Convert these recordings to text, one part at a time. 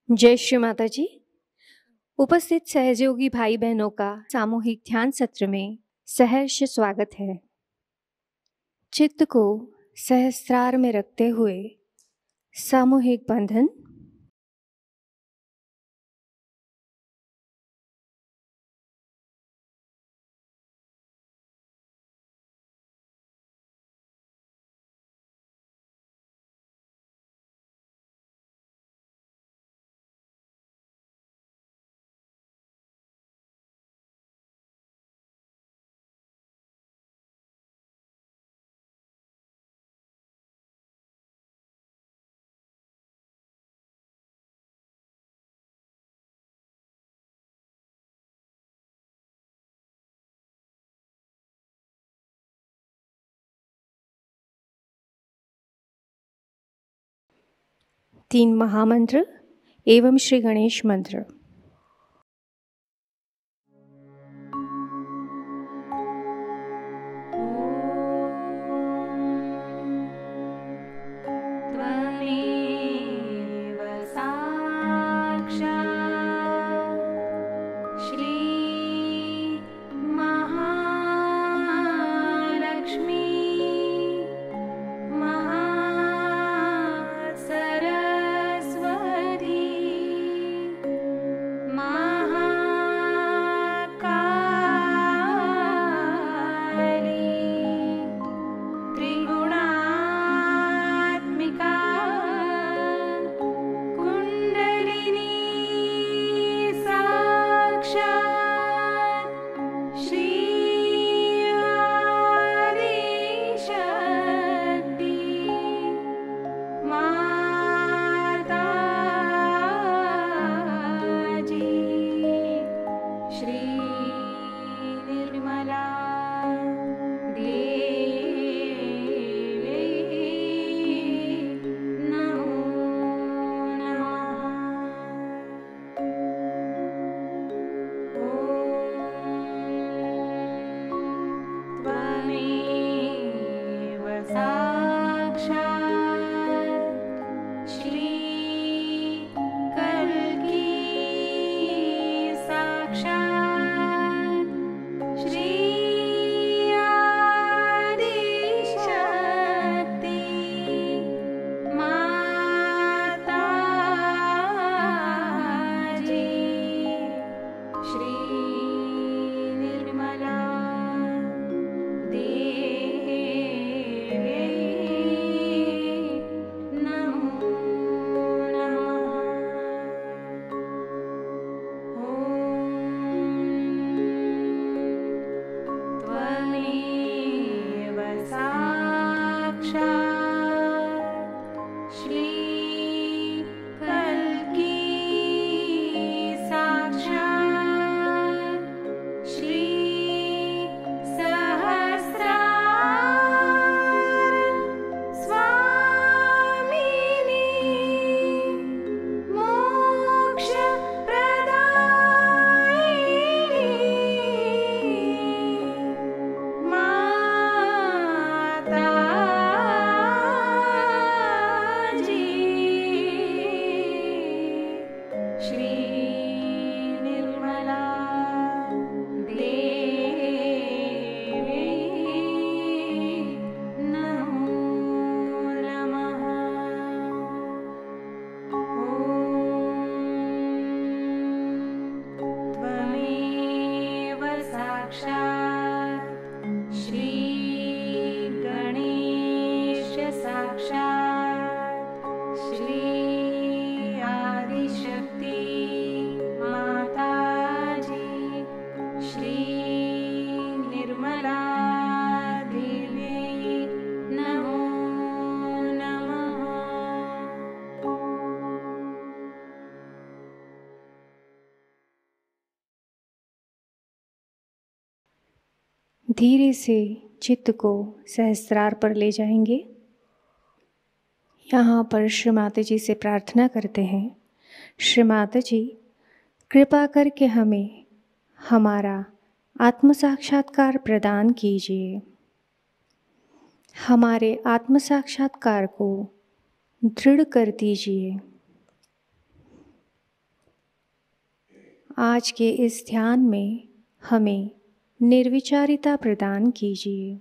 जय श्री माता जी। उपस्थित सहयोगी भाई बहनों का सामूहिक ध्यान सत्र में सहर्ष स्वागत है। चित्त को सहस्त्रार में रखते हुए सामूहिक बंधन। तीन महामंत्र एवं श्री गणेश मंत्र। धीरे से चित्त को सहस्त्रार पर ले जाएंगे। यहाँ पर श्री माता जी से प्रार्थना करते हैं, श्री माता जी कृपा करके हमें हमारा आत्म साक्षात्कार प्रदान कीजिए। हमारे आत्म साक्षात्कार को दृढ़ कर दीजिए। आज के इस ध्यान में हमें निर्विचारिता प्रदान कीजिए।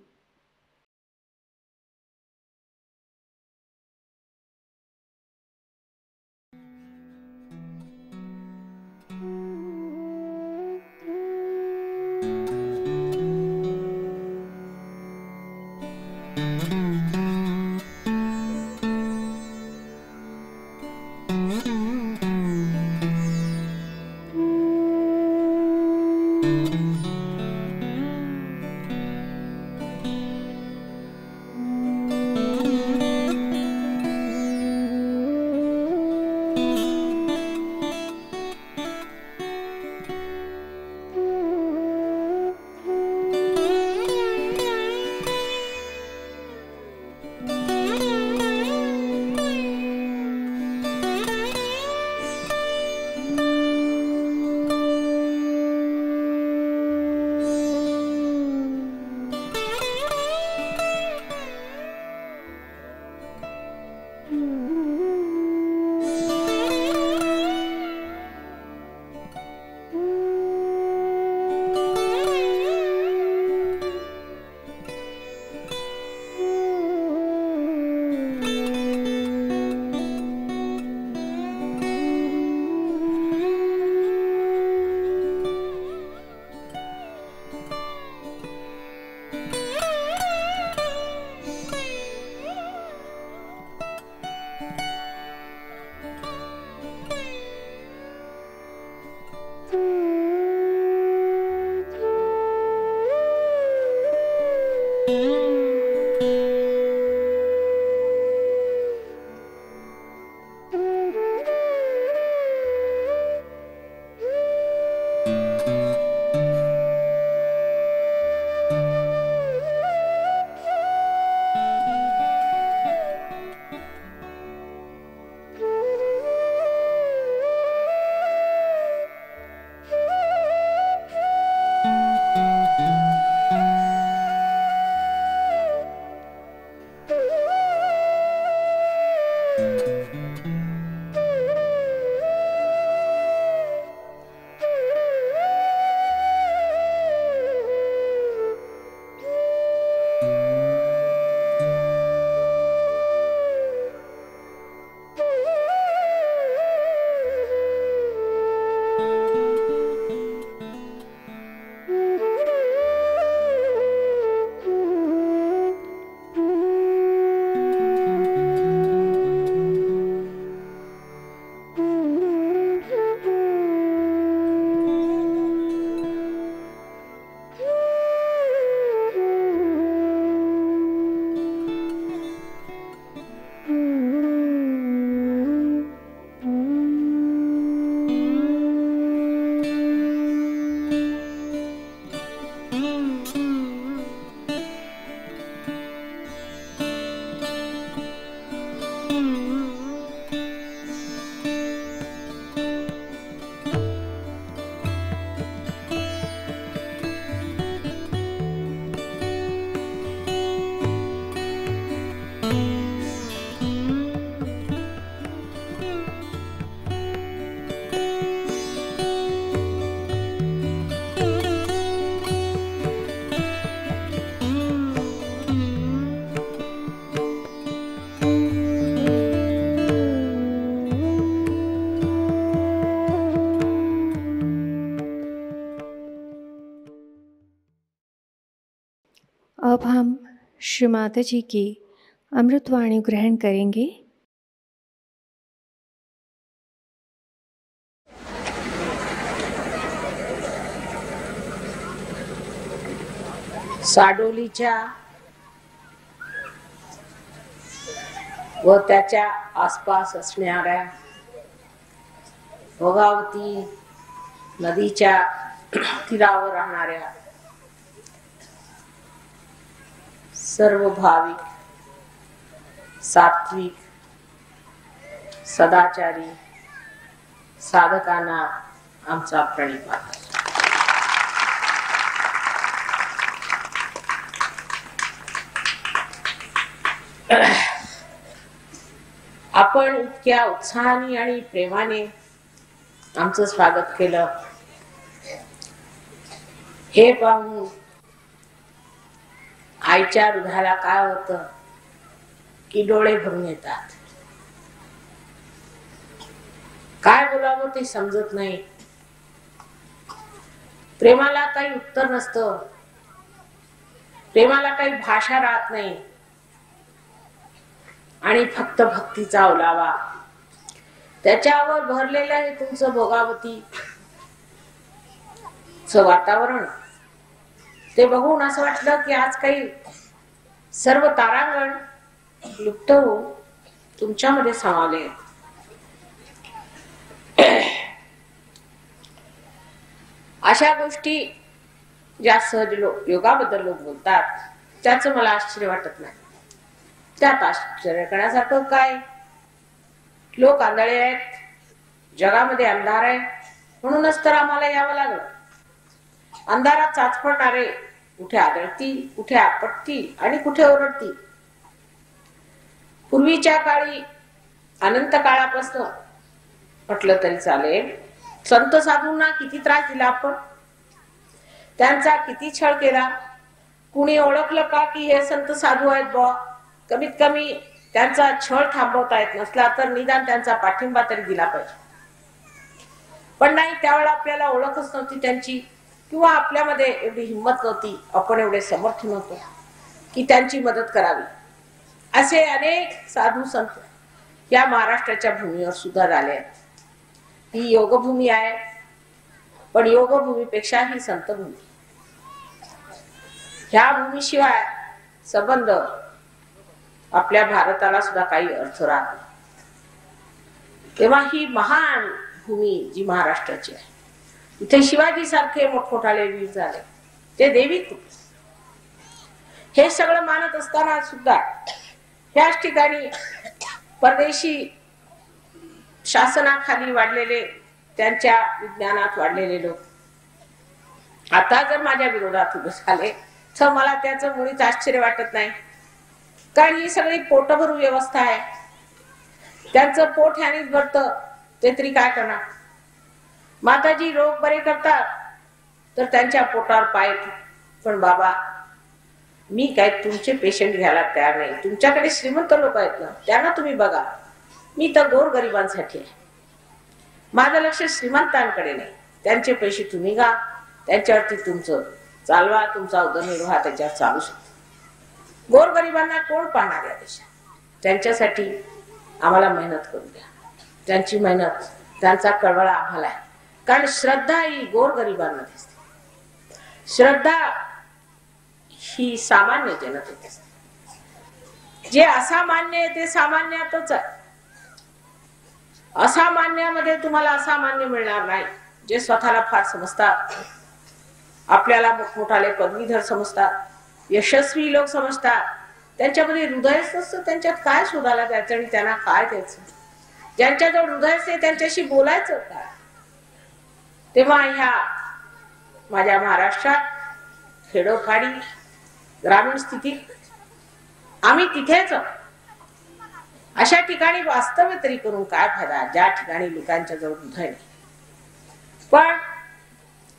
अब हम श्री माता जी की अमृतवाणी ग्रहण करेंगे। साडोलीच्या व त्याच्या आसपास असणाऱ्या भोगावती नदीच्या तीरावर राहणाऱ्या सर्व भाविक, सात्विक, सदाचारी साधकांना आमचा प्रणिपात। आपण इतक्या उत्साहाने आणि प्रेमाने आमचं स्वागत केलं हे पाहून आईच्या हृदयाला काय होतं की डोळे भरून येतात. काय बोलावं ते समजत नाही. प्रेमाला काही उत्तर नसतं, प्रेमाला काही भाषा राहत नाही आणि फक्त भक्तीचा ओलावा त्याच्यावर भरलेलं आहे तुमचं भोगावती वातावरण. ते बघून असं वाटलं की आज काही सर्व तारांगण लुप्त होऊन तुमच्यामध्ये समावले. अशा गोष्टी ज्या सहज योगाबद्दल लोक बोलतात त्याचं मला आश्चर्य वाटत नाही. त्यात आश्चर्य करण्यासारखं काय? लोक आंधळे आहेत, जगामध्ये अंधार आहे, म्हणूनच तर आम्हाला यावं लागलं. अंधारात चाचपडणारे कुठे आदळतील, कुठे आपटतील आणि कुठे ओरडतील. पूर्वीच्या काळी अनंत काळापासून म्हटलं तरी चालेल, संत साधूंना किती त्रास दिला आपण, त्यांचा किती छळ केला. कुणी ओळखलं का की हे संत साधू आहेत बा, कमीत कमी त्यांचा छळ थांबवता येत नसला तर निदान त्यांचा पाठिंबा तरी दिला पाहिजे. पण नाही, त्यावेळेला आपल्याला ओळखच नव्हती त्यांची, किंवा आपल्यामध्ये एवढी हिंमत नव्हती, आपण एवढे समर्थ नव्हतो की त्यांची मदत करावी. असे अनेक साधू संत या महाराष्ट्राच्या भूमीवर सुद्धा झाले आहेत. ही योगभूमी आहे, पण योगभूमीपेक्षा ही संतभूमी. ह्या भूमीशिवाय संबंध आपल्या भारताला सुद्धा काही अर्थ राहत नाही. तेव्हा ही महान भूमी जी महाराष्ट्राची आहे, इथे शिवाजी सारखे मोठमोठाले वीर झाले, ते देवित्व. हे सगळं मानत असताना सुद्धा ह्याच ठिकाणी परदेशी शासनाखाली वाढलेले, त्यांच्या विज्ञानात वाढलेले लोक आता जर माझ्या विरोधात उभे झाले तर मला त्याचं मुळीच आश्चर्य वाटत नाही. कारण ही सगळी पोटभरू व्यवस्था आहे. त्यांचं पोट ह्यानेच भरतं, ते तरी काय करणार. माताजी रोग बरे करतात तर त्यांच्या पोटावर पाय, पण बाबा मी काय तुमचे पेशंट घ्यायला तयार नाही. तुमच्याकडे श्रीमंत लोक आहेत ना, त्यांना तुम्ही बघा. मी तर गोरगरिबांसाठी आहे. माझं लक्ष श्रीमंतांकडे नाही. त्यांचे पैसे तुम्ही घ्या, त्यांच्यावरती तुमचं चालवा, तुमचा उदरनिर्वाह त्याच्यावर चालू शकतो. गोरगरिबांना कोण पाहणार या देशात? त्यांच्यासाठी आम्हाला मेहनत करू द्या. त्यांची मेहनत, त्यांचा कळवळा आम्हाला आहे. कारण श्रद्धा ही गोरगरिबांना दिसते. श्रद्धा ही सामान्य जनतेत असते. जे असामान्य आहे ते सामान्यातच आहे. असामान्यामध्ये तुम्हाला असामान्य मिळणार नाही. जे स्वतःला फार समजतात, आपल्याला मोठमोठाले पदवीधर समजतात, यशस्वी लोक समजतात, त्यांच्यामध्ये हृदयच नसतं. त्यांच्यात काय शोधायला द्यायचं आणि त्यांना काय द्यायचं? ज्यांच्याजवळ हृदयच नाही त्यांच्याशी बोलायचं काय? तेव्हा ह्या माझ्या महाराष्ट्रात खेडोपाडी ग्रामीण स्थितीत आम्ही तिथेच अशा ठिकाणी वास्तव्य तरी करून काय फायदा, ज्या ठिकाणी लोकांच्या जवळ हृदय नाही. पण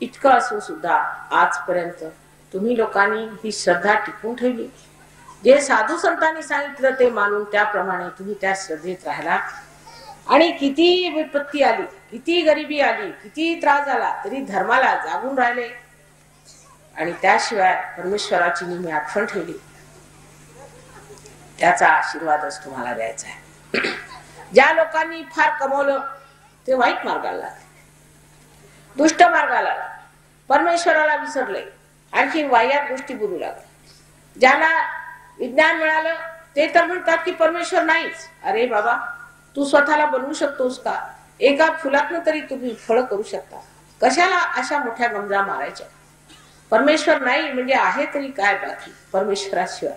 इतकं असून सुद्धा आजपर्यंत तुम्ही लोकांनी ही श्रद्धा टिकवून ठेवली. जे साधू संतांनी सांगितलं ते मानून त्याप्रमाणे तुम्ही त्या श्रद्धेत राहिला. आणि किती विपत्ती आली, किती गरिबी आली, किती त्रास झाला, तरी धर्माला जागून राहिले. आणि त्याशिवाय परमेश्वराची नेहमी आठवण ठेवली. त्याचा आशीर्वादच तुम्हाला द्यायचा आहे. ज्या लोकांनी फार कमवलं ते वाईट मार्गाला लागले, दुष्ट मार्गाला लागले, परमेश्वराला विसरले, आणखी वाह्यात गोष्टी बोलू लागले. ज्याला विज्ञान मिळालं ते तर म्हणतात की परमेश्वर नाहीच. अरे बाबा, तू स्वतःला बनवू शकतोस का? एका फुलातनं तरी तुम्ही फळ करू शकता. कशाला अशा मोठ्या गमजा मारायच्या? परमेश्वर नाही म्हणजे आहे तरी काय बाकी परमेश्वराशिवाय?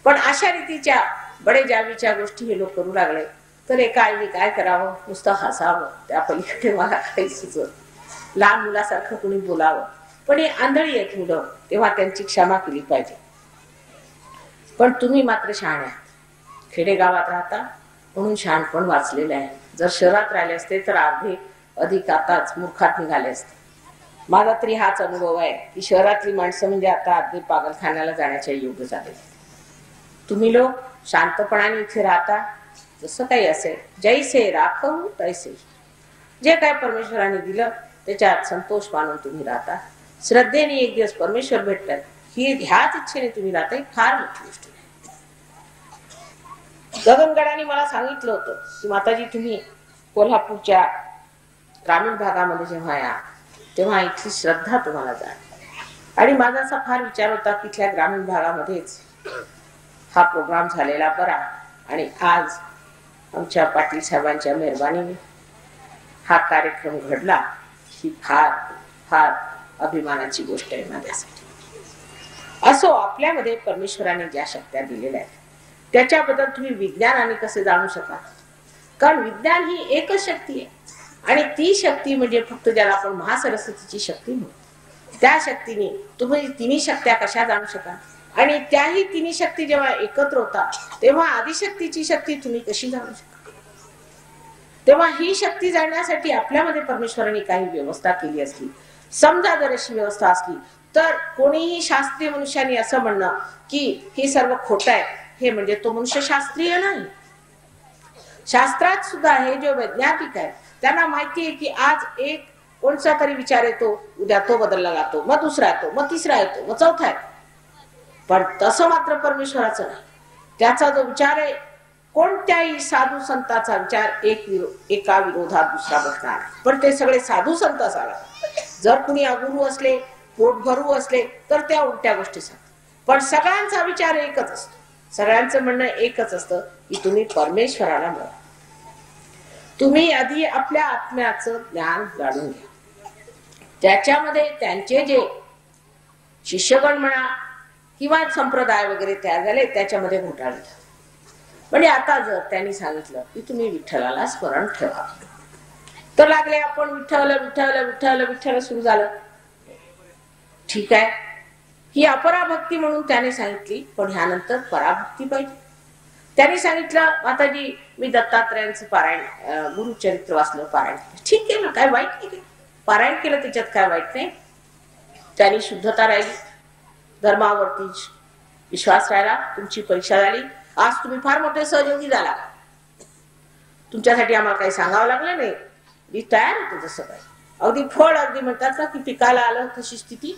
पण अशा रीतीच्या बडेजावीच्या गोष्टी हे लोक करू लागले तर एका आईने काय करावं? नुसतं हसावं. त्या पलीकडे मला काही सुचत. लहान मुलासारखं कोणी बोलावं. पण हे आंधळी आहेत मुलं, तेव्हा त्यांची क्षमा केली पाहिजे. पण तुम्ही मात्र शहाणे आहात. खेडेगावात राहता म्हणून शहाणपण वाचलेलं आहे. जर शहरात राहिले असते तर अर्धे अधिक आताच मूर्खात निघाले असते. माझा तरी हाच अनुभव आहे की शहरातली माणसं म्हणजे आता अगदी पागलखान्याला जाण्याच्या योग्य झाले. तुम्ही लोक शांतपणाने इथे राहता, जसं काही असेल जैसे राखव तैसे, जे काय परमेश्वराने दिलं त्याच्यात संतोष मानून तुम्ही राहता. श्रद्धेने एक दिवस परमेश्वर भेटतात ही ह्याच इच्छेने तुम्ही राहता, ही फार मोठी गोष्ट आहे. गगनगडाने मला सांगितलं होतं की माताजी तुम्ही कोल्हापूरच्या ग्रामीण भागामध्ये जेव्हा या तेव्हा इथली श्रद्धा तुम्हाला जाण. आणि माझा असा फार विचार होता की इथल्या ग्रामीण भागामध्येच हा प्रोग्राम झालेला बरा. आणि आज आमच्या पाटील साहेबांच्या मेहरबानीने हा कार्यक्रम घडला, ही फार फार अभिमानाची गोष्ट आहे माझ्यासाठी. असो, आपल्यामध्ये परमेश्वराने ज्या शक्त्या दिलेल्या आहेत त्याच्याबद्दल तुम्ही विज्ञानाने कसे जाणू शकाल? कारण विज्ञान ही एकच शक्ती आहे आणि ती शक्ती म्हणजे फक्त ज्याला आपण महासरस्वतीची शक्ती म्हणतो, त्या शक्तीने तुम्ही तिन्ही शक्त्या कशा जाणू शकाल? आणि त्याही तिन्ही शक्ती जेव्हा एकत्र होतात तेव्हा आदिशक्तीची शक्ती तुम्ही कशी जाणू शकाल? तेव्हा ही शक्ती जाणण्यासाठी आपल्यामध्ये परमेश्वराने काही व्यवस्था केली असली. समजा जर अशी व्यवस्था असली तर कोणीही शास्त्रीय मनुष्याने असं म्हणणं की हे सर्व खोटं आहे, हे म्हणजे तो मनुष्य शास्त्रीय नाही. शास्त्रात सुद्धा हे जे वैज्ञानिक आहे त्यांना माहिती आहे की आज एक कोणता तरी विचार येतो, उद्या तो बदलला जातो, मग दुसरा येतो, मग तिसरा येतो, मग चौथा येतो. पण तसं मात्र परमेश्वराचं नाही. त्याचा जो विचार आहे, कोणत्याही साधू संताचा विचार एका विरोधात दुसरा बसणार, पण ते सगळे साधू संत असावे. जर कुणी अगुरू असले, पोटभरू असले तर त्या उलट्या गोष्टी सांगतात. पण सगळ्यांचा विचार एकच असतो, सगळ्यांचं म्हणणं एकच असतं की तुम्ही परमेश्वराला म्हणा. तुम्ही आधी आपल्या आत्म्याचं ज्ञान जाणून घ्या. त्याच्यामध्ये त्यांचे जे शिष्यगण म्हणा किंवा संप्रदाय वगैरे तयार झाले त्याच्यामध्ये घोटाळे. म्हणजे आता जर त्यांनी सांगितलं की तुम्ही विठ्ठलाला स्मरण ठेवा, तर लागले आपण विठ्ठल विठ्ठल विठ्ठल विठ्ठल सुरू झालं. ठीक आहे, ही अपराभक्ती म्हणून त्याने सांगितली, पण ह्यानंतर पराभक्ती पाहिजे. त्यांनी सांगितलं माताजी मी दत्तात्रयांचं पारायण गुरुचरित्र वाचलं, पारायण. ठीक आहे ना, काय वाईट नाही, पारायण केलं त्याच्यात काय वाईट नाही. त्यांनी शुद्धता राहिली, धर्मावरती विश्वास राहिला, तुमची परीक्षा झाली. आज तुम्ही फार मोठे सहयोगी झाला, तुमच्यासाठी आम्हाला काही सांगावं लागलं नाही, मी तयार होतो. जसं काय अगदी फळ अगदी म्हणतात ना की पिकाला आलं तशी स्थिती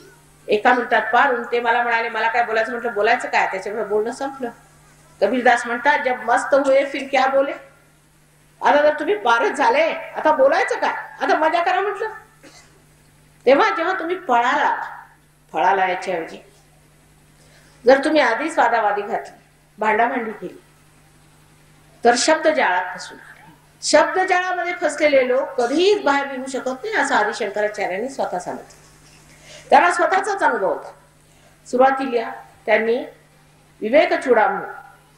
एका मिनिटात पार. ते मला म्हणाले मला काय बोलायचं, म्हटलं बोलायचं काय, त्याच्यामुळे बोलणं संपलं. कबीरदास म्हणतात जब मस्त हुए फिर क्या बोले. आता जर तुम्ही पारच झाले आता बोलायचं काय, आता मजा करा म्हटलं. तेव्हा जेव्हा तुम्ही फळाला याच्याऐवजी जर तुम्ही आधीच वादावादी घातली, भांडाभांडी केली, तर शब्द जाळात फसून आले. शब्द जाळामध्ये फसलेले लोक कधीच बाहेर निघू शकत नाही, असं आदि शंकराचार्यांनी स्वतः सांगितलं. त्यांना स्वतःचाच अनुभव होता. सुरुवातीला त्यांनी विवेक चूडामणी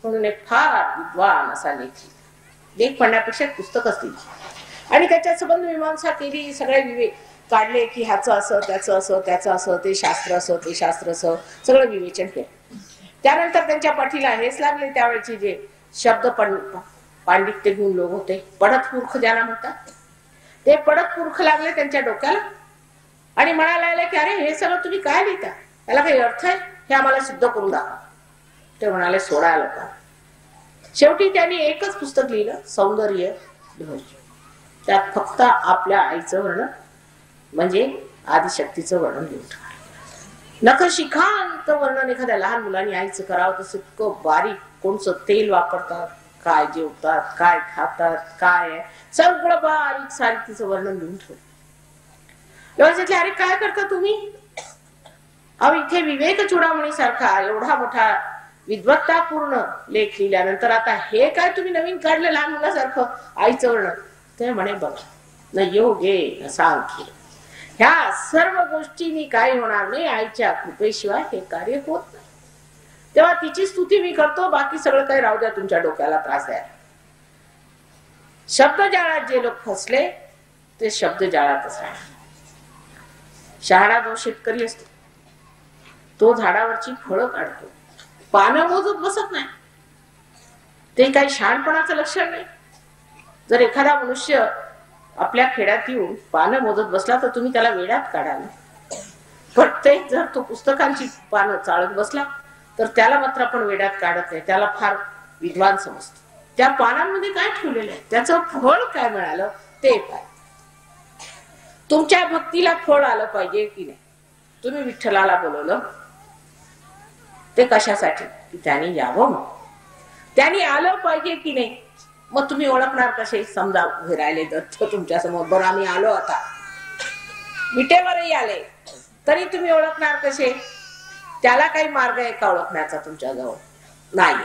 म्हणून एक फार विद्वान असा लेख म्हणण्यापेक्षा पुस्तकच लिहिली आणि त्याच्यात संबंध मीमांसा केली. सगळे विवेक काढले की ह्याचं असं, त्याचं असं, त्याचं असं, ते शास्त्र असं, ते शास्त्र असं, सगळं विवेचन केलं. त्यानंतर त्यांच्या पाठीला हेच लागले त्यावेळेचे जे शब्द पांडित्य घेऊन लोक होते, पडत मूर्ख ज्याला म्हणतात, ते पडत मूर्ख लागले त्यांच्या डोक्याला आणि म्हणायला लागले की अरे हे सगळं तुम्ही काय लिहिता, याला काही अर्थ आहे, हे आम्हाला सिद्ध करून दाखवा. ते म्हणाले सोडा लोकांना. शेवटी त्यांनी एकच पुस्तक लिहिलं, सौंदर्य ध्वज. त्यात फक्त आपल्या आईचं वर्णन म्हणजे आदिशक्तीचं वर्णन लिहून ठेवलं. नखशिखांत वर्णन एखाद्या लहान मुलांनी आईचं करावं तसं इतकं बारीक, कोणचं तेल वापरतात, काय जेवतात, काय खातात, काय आहे, सगळं बारीक सारीक तिचं वर्णन लिहून ठेवलं. अरे काय करता तुम्ही? अहो इथे विवेक चूडामणी सारखा एवढा मोठा विद्वत्तापूर्ण लेख लिहिल्यानंतर आता हे काय तुम्ही नवीन काढलं लहान मुलासारखं आईचं वर्णन? ते म्हणे बघा न योगे न सांख्य, ह्या सर्व गोष्टींनी काय होणार नाही, आईच्या कृपेशिवाय हे कार्य होत नाही. तेव्हा तिची स्तुती मी करतो, बाकी सगळं काही राहू द्या, तुमच्या डोक्याला त्रास द्या. शब्दजाळात जे लोक फसले ते शब्दजाळातच राहिले. शहाणा जो शेतकरी असतो तो झाडावरची फळं काढतो, पानं मोजत बसत नाही. ते काही शहाणपणाचं लक्षण नाही. जर एखादा मनुष्य आपल्या खेड्यात येऊन पानं मोजत बसला तर तुम्ही त्याला वेड्यात काढाल. पण ते जर तो पुस्तकांची पानं चाळत बसला तर त्याला मात्र आपण वेड्यात काढत नाही, त्याला फार विद्वान समजतो. त्या पानांमध्ये काय ठेवलेलं आहे, त्याचं फळ काय मिळालं ते काय. तुमच्या भक्तीला फळ आलं पाहिजे की नाही. तुम्ही विठ्ठलाला बोलवलं ते कशासाठी, की त्यांनी यावं, मग त्यांनी आलं पाहिजे की नाही. मग तुम्ही ओळखणार कसे. समजा उभे राहिले दत्त तुमच्या समोर, बरं आम्ही आलो आता, विटेवरही आले तरी तुम्ही ओळखणार कसे. त्याला काही मार्ग आहे का ओळखण्याचा तुमच्याजवळ नाही.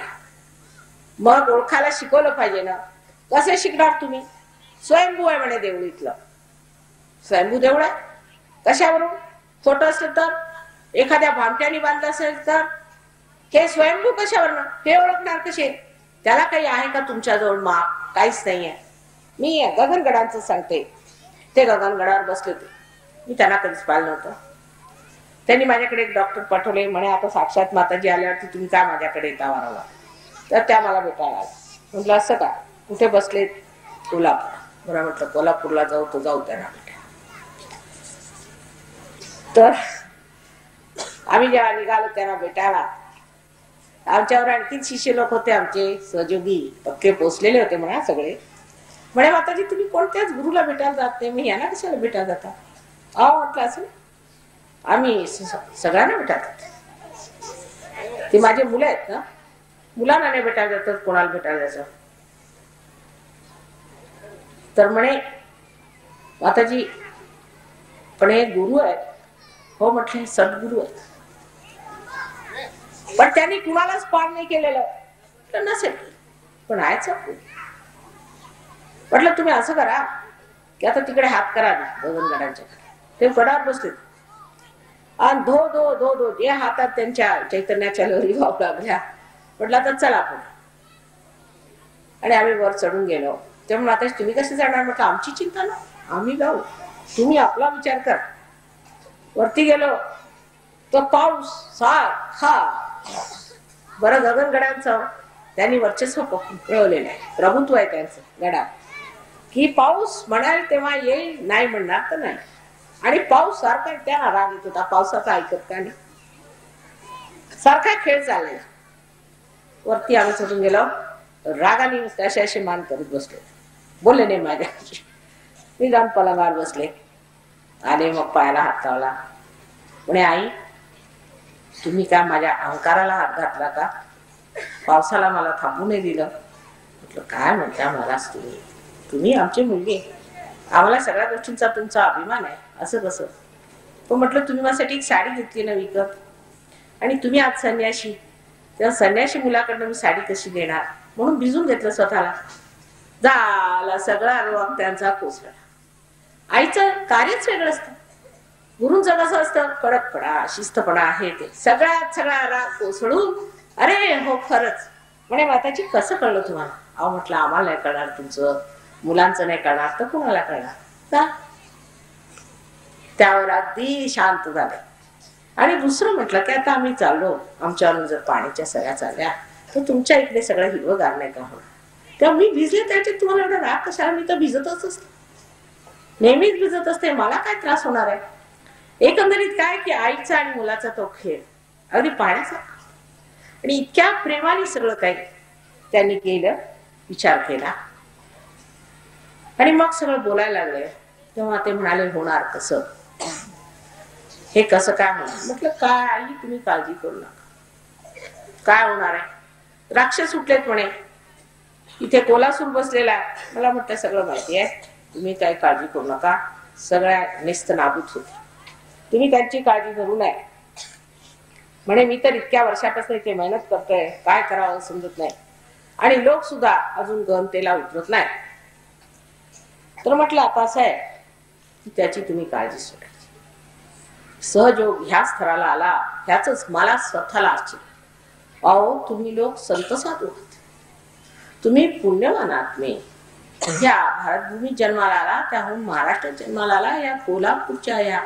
मग ओळखायला शिकवलं पाहिजे ना. कसे शिकणार तुम्ही. स्वयंभू आहे म्हणे देवळीतलं, स्वयंभू देऊळ आहे. कशावरून. खोटं असेल तर, एखाद्या भामट्याने बांधलं असेल तर, हे स्वयंभू कशावरनं, हे ओळखणार कसे. त्याला काही आहे का तुमच्याजवळ माप, काहीच नाहीये. मी गगनगडांचं सांगते. ते गगनगडावर बसले होते, मी त्यांना कधीच पाहिलं नव्हतं. त्यांनी माझ्याकडे एक डॉक्टर पाठवले, म्हणे आता साक्षात माताजी आल्यावरती तुम्ही काय माझ्याकडे येता वारंवार. तर त्या मला भेटायला आल्या. म्हटलं असं का, कुठे बसले. कोल्हापूर. बरं म्हटलं कोल्हापूरला जाऊ तो जाऊ त्यांना भेटा. तर आम्ही जेव्हा निघालो त्यांना भेटायला, आमच्यावर आणखी शिष्य लोक होते, आमचे सहयोगी पक्के पोचलेले होते म्हणा सगळे. म्हणे माताजी तुम्ही कोणत्याच गुरुला भेटायला जात नाही, मी यांना कशाला भेटायला जाता. अहो म्हटलं असं आम्ही सगळ्यांना भेटायला, ते माझे मुलं आहेत ना, मुलांना नाही भेटायला जातात, कोणाला भेटायला जायचं. तर म्हणे माताजी पण हे गुरु आहेत. हो म्हटले सद्गुरु आहेत, पण त्यांनी कुणालाच पार नाही केलेलं नसेल, पण आहेच. म्हटलं तुम्ही असं करा की आता तिकडे हात करा गगनगडांच्या. ते गडावर बसले आणि धो धो धो धो जे हातात त्यांच्या चैतन्याच्या लहरी वाहू लागल्या. म्हटलं आता चला आपण. आणि आम्ही वर चढून गेलो. तेव्हा आता तुम्ही कसे जाणार. म्हटलं आमची चिंता ना, आम्ही जाऊ, तुम्ही आपला विचार करा. वरती गेलो तो पाऊस सारखा. बरं गगनगडांचं त्यांनी वर्चस्व मिळवलेलं आहे, प्रभुत्व आहे त्यांचं गडात, की पाऊस म्हणाल तेव्हा येईल, नाही म्हणणार तर नाही. आणि पाऊस सारखा त्यांना राग येत होता, पावसाचा ऐकत का नाही, सारखा खेळ चाललेला. वरती आम्ही चढून गेलो, रागाने अशी मान करत बसले, बोलले नाही माझ्या. मी जाऊन पलंगावर बसले. आले मग पायाला हात लावला. म्हणे आई तुम्ही काय माझ्या अहंकाराला हात घातला का, पावसाला मला थांबू नाही दिलं. म्हटलं काय म्हणता महाराज तुम्ही, तुम्ही आमची मुलगी, आम्हाला सगळ्या गोष्टींचा तुमचा अभिमान आहे, असं कसं. पण म्हटलं तुम्ही माझ्यासाठी एक साडी घेतली ना विकत, आणि तुम्ही आज संन्याशी, तेव्हा संन्याशी मुलाकडनं मी साडी कशी देणार, म्हणून भिजून घेतलं स्वतःला. झाला सगळा रोग त्यांचा कोसळला. आईचं कार्यच वेगळं असतं, गुरूंचं कसं असतं कडकपणा शिस्तपणा आहे, ते सगळ्यात सगळा राग कोसळून अरे हो खरंच. म्हणे माताजी कसं कळलं तुम्हाला. अहो म्हटलं आम्हाला नाही कळणार, तुमचं मुलांचं नाही कळणार तर कुणाला कळणार का. त्यावर अगदी शांत झालं. आणि दुसरं म्हटलं की आता आम्ही चाललो, आमच्यावरून जर पाण्याच्या सऱ्या चालल्या तर तुमच्या इकडे सगळं हिरवंगार नाही का होणार. तेव्हा मी भिजले त्याच्यात तुम्हाला एवढा राग कशाला, मी तर भिजतच असते, नेहमीच भिजत असते, मला काय त्रास होणार आहे. एकंदरीत काय की आईचा आणि मुलाचा तो खेळ अगदी पाण्यासारखा. आणि इतक्या प्रेमाने सगळं काही त्यांनी केलं, विचार केला. आणि मग सगळं बोलायला लागले. तेव्हा ते म्हणाले होणार कसं, हे कसं काय होणार. म्हटलं काय आई तुम्ही काळजी करू नका, काय होणार आहे. राक्षस सुटलेत म्हणे, इथे कोलासूर बसलेला आहे. मला म्हटलं सगळं माहिती आहे, तुम्ही काही काळजी करू नका, सगळ्या नेस्त नाबूद होते, तुम्ही त्यांची काळजी धरू नये. म्हणे मी तर इतक्या वर्षापासून इथे मेहनत करतोय, काय करावं समजत नाही, आणि लोक सुद्धा अजून गहनतेला उतरत नाही. तर म्हटलं आता असं आहे की त्याची तुम्ही काळजी सोडायची. सहयोग ह्या स्तराला आला ह्याच मला स्वतःला आश्चर्य. अहो तुम्ही लोक संत साधू आहात, तुम्ही पुण्यवान आत्मे, ह्या भारतभूमी जन्माला आला, त्याहून महाराष्ट्रात जन्माला आला, या कोल्हापूरच्या या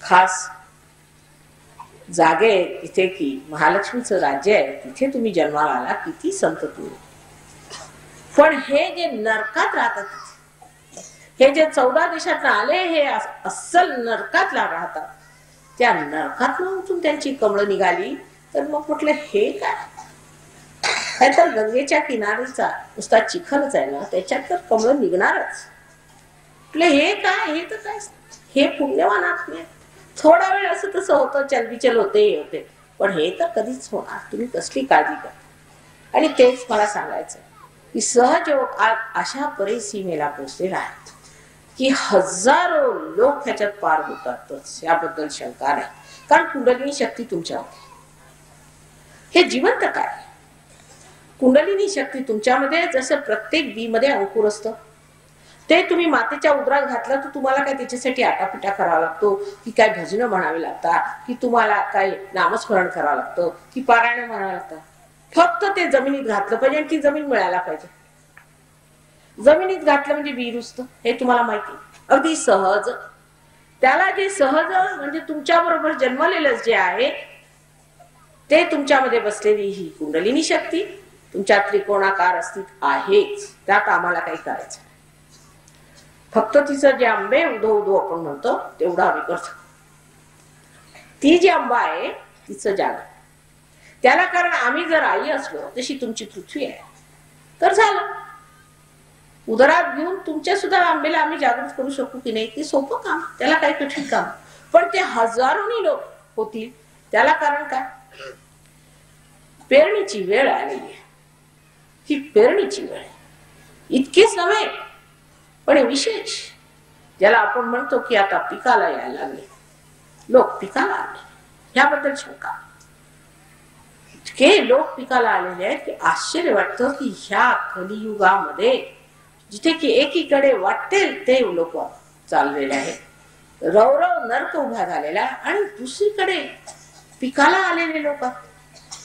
खास जागे इथे की महालक्ष्मीचं राज्य आहे, तिथे तुम्ही जन्माला आला, किती संत तुम्ही. पण हे जे नरकात राहतात, हे जे 14 देशात आले हे अस्सल नरकातला राहतात. त्या नरकात उठून त्यांची कमळं निघाली. तर मग म्हटलं हे काय तर गंगेच्या किनारीचा नुसता चिखलच आहे ना, त्याच्यात तर कमळं निघणारच. म्हटलं हे काय, हे तर काय, हे पुण्यवान आत्मे. थोडा वेळ असं तसं होतं, चलबिचल होते, पण हे तर कधीच होणार. तुम्ही कसली काळजी करा. आणि तेच मला सांगायचं की सहजयोग आज अशा परिसीमेला पोहोचलेला आहे की हजारो लोक ह्याच्यात पार होतातच, याबद्दल शंका नाही. कारण कुंडलिनी शक्ती तुमच्यामध्ये, हे जिवंत काय. कुंडलिनी शक्ती तुमच्यामध्ये जसं प्रत्येक बी मध्ये अंकुर असतं, ते तुम्ही मातेच्या उदरात घातलं तर तुम्हाला काय त्याच्यासाठी आटापिटा करावा लागतो, की काय भजनं म्हणावी लागतात, की तुम्हाला काय नामस्मरण करावं लागतं, की पारायण म्हणावं लागतं. फक्त ते जमिनीत घातलं पाहिजे आणि ती जमीन मिळायला पाहिजे. जमिनीत घातलं म्हणजे बी रुजतं, हे तुम्हाला माहिती. अगदी सहज त्याला जे सहज म्हणजे तुमच्या बरोबर जन्मलेलं जे आहे ते तुमच्यामध्ये बसलेली ही कुंडलिनी शक्ती तुमच्या त्रिकोणाकार अस्तित्व आहेच. त्यात आम्हाला काही करायचं नाही. फक्त तिचं जे आंबे उधो उधो आपण म्हणतो तेवढं आम्ही करतो. ती जी आंबा आहे तिचं जाग त्याला, कारण आम्ही जर आई असलो तशी तुमची पृथ्वी आहे तर झालं. उदरात घेऊन तुमच्या सुद्धा आंबेला आम्ही जागृत करू शकू की नाही, ते सोपं काम, त्याला काही कठीण काम. पण ते हजारोनी लोक होतील त्याला कारण काय, पेरणीची वेळ आलेली आहे. ही पेरणीची वेळ आहे. इतकेच नव्हे पण विशेष ज्याला आपण म्हणतो की आता पिकाला यायला लागले, लोक पिकाला आले, ह्याबद्दल शंका. इतके लोक पिकाला आलेले आहेत की आश्चर्य वाटतं की ह्या कलियुगामध्ये जिथे की एकीकडे वाटेल ते लोक चाललेले आहेत, रौरव नर्क उभा झालेला, आणि दुसरीकडे पिकाला आलेले लोक.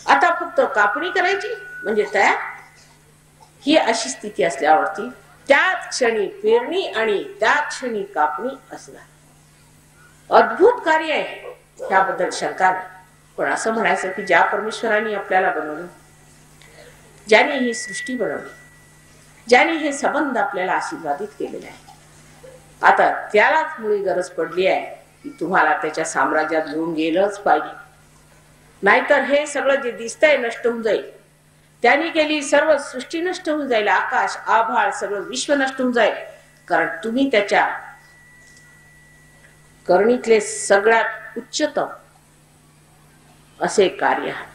आता फक्त कापणी करायची म्हणजे तयार, ही अशी स्थिती असल्यावरती त्याच क्षणी पेरणी आणि त्याच क्षणी कापणी असणार. अद्भुत कार्य आहे, त्याबद्दल शंका नाही. पण असं म्हणायचं की ज्या परमेश्वरांनी आपल्याला बनवलं, ज्याने ही सृष्टी बनवली, ज्याने हे संबंध आपल्याला आशीर्वादित केलेले आहे, आता त्यालाच मुळी गरज पडली आहे की तुम्हाला त्याच्या साम्राज्यात घेऊन गेलंच पाहिजे. नाहीतर हे सगळं जे दिसतंय नष्ट होऊन जाईल. त्यांनी केली सर्व सृष्टी नष्ट होऊन जाईल, आकाश आभाळ सगळं विश्व नष्ट होऊन जाईल. कारण तुम्ही त्याच्या करणीतले सगळ्यात उच्चतम असे कार्य आहात.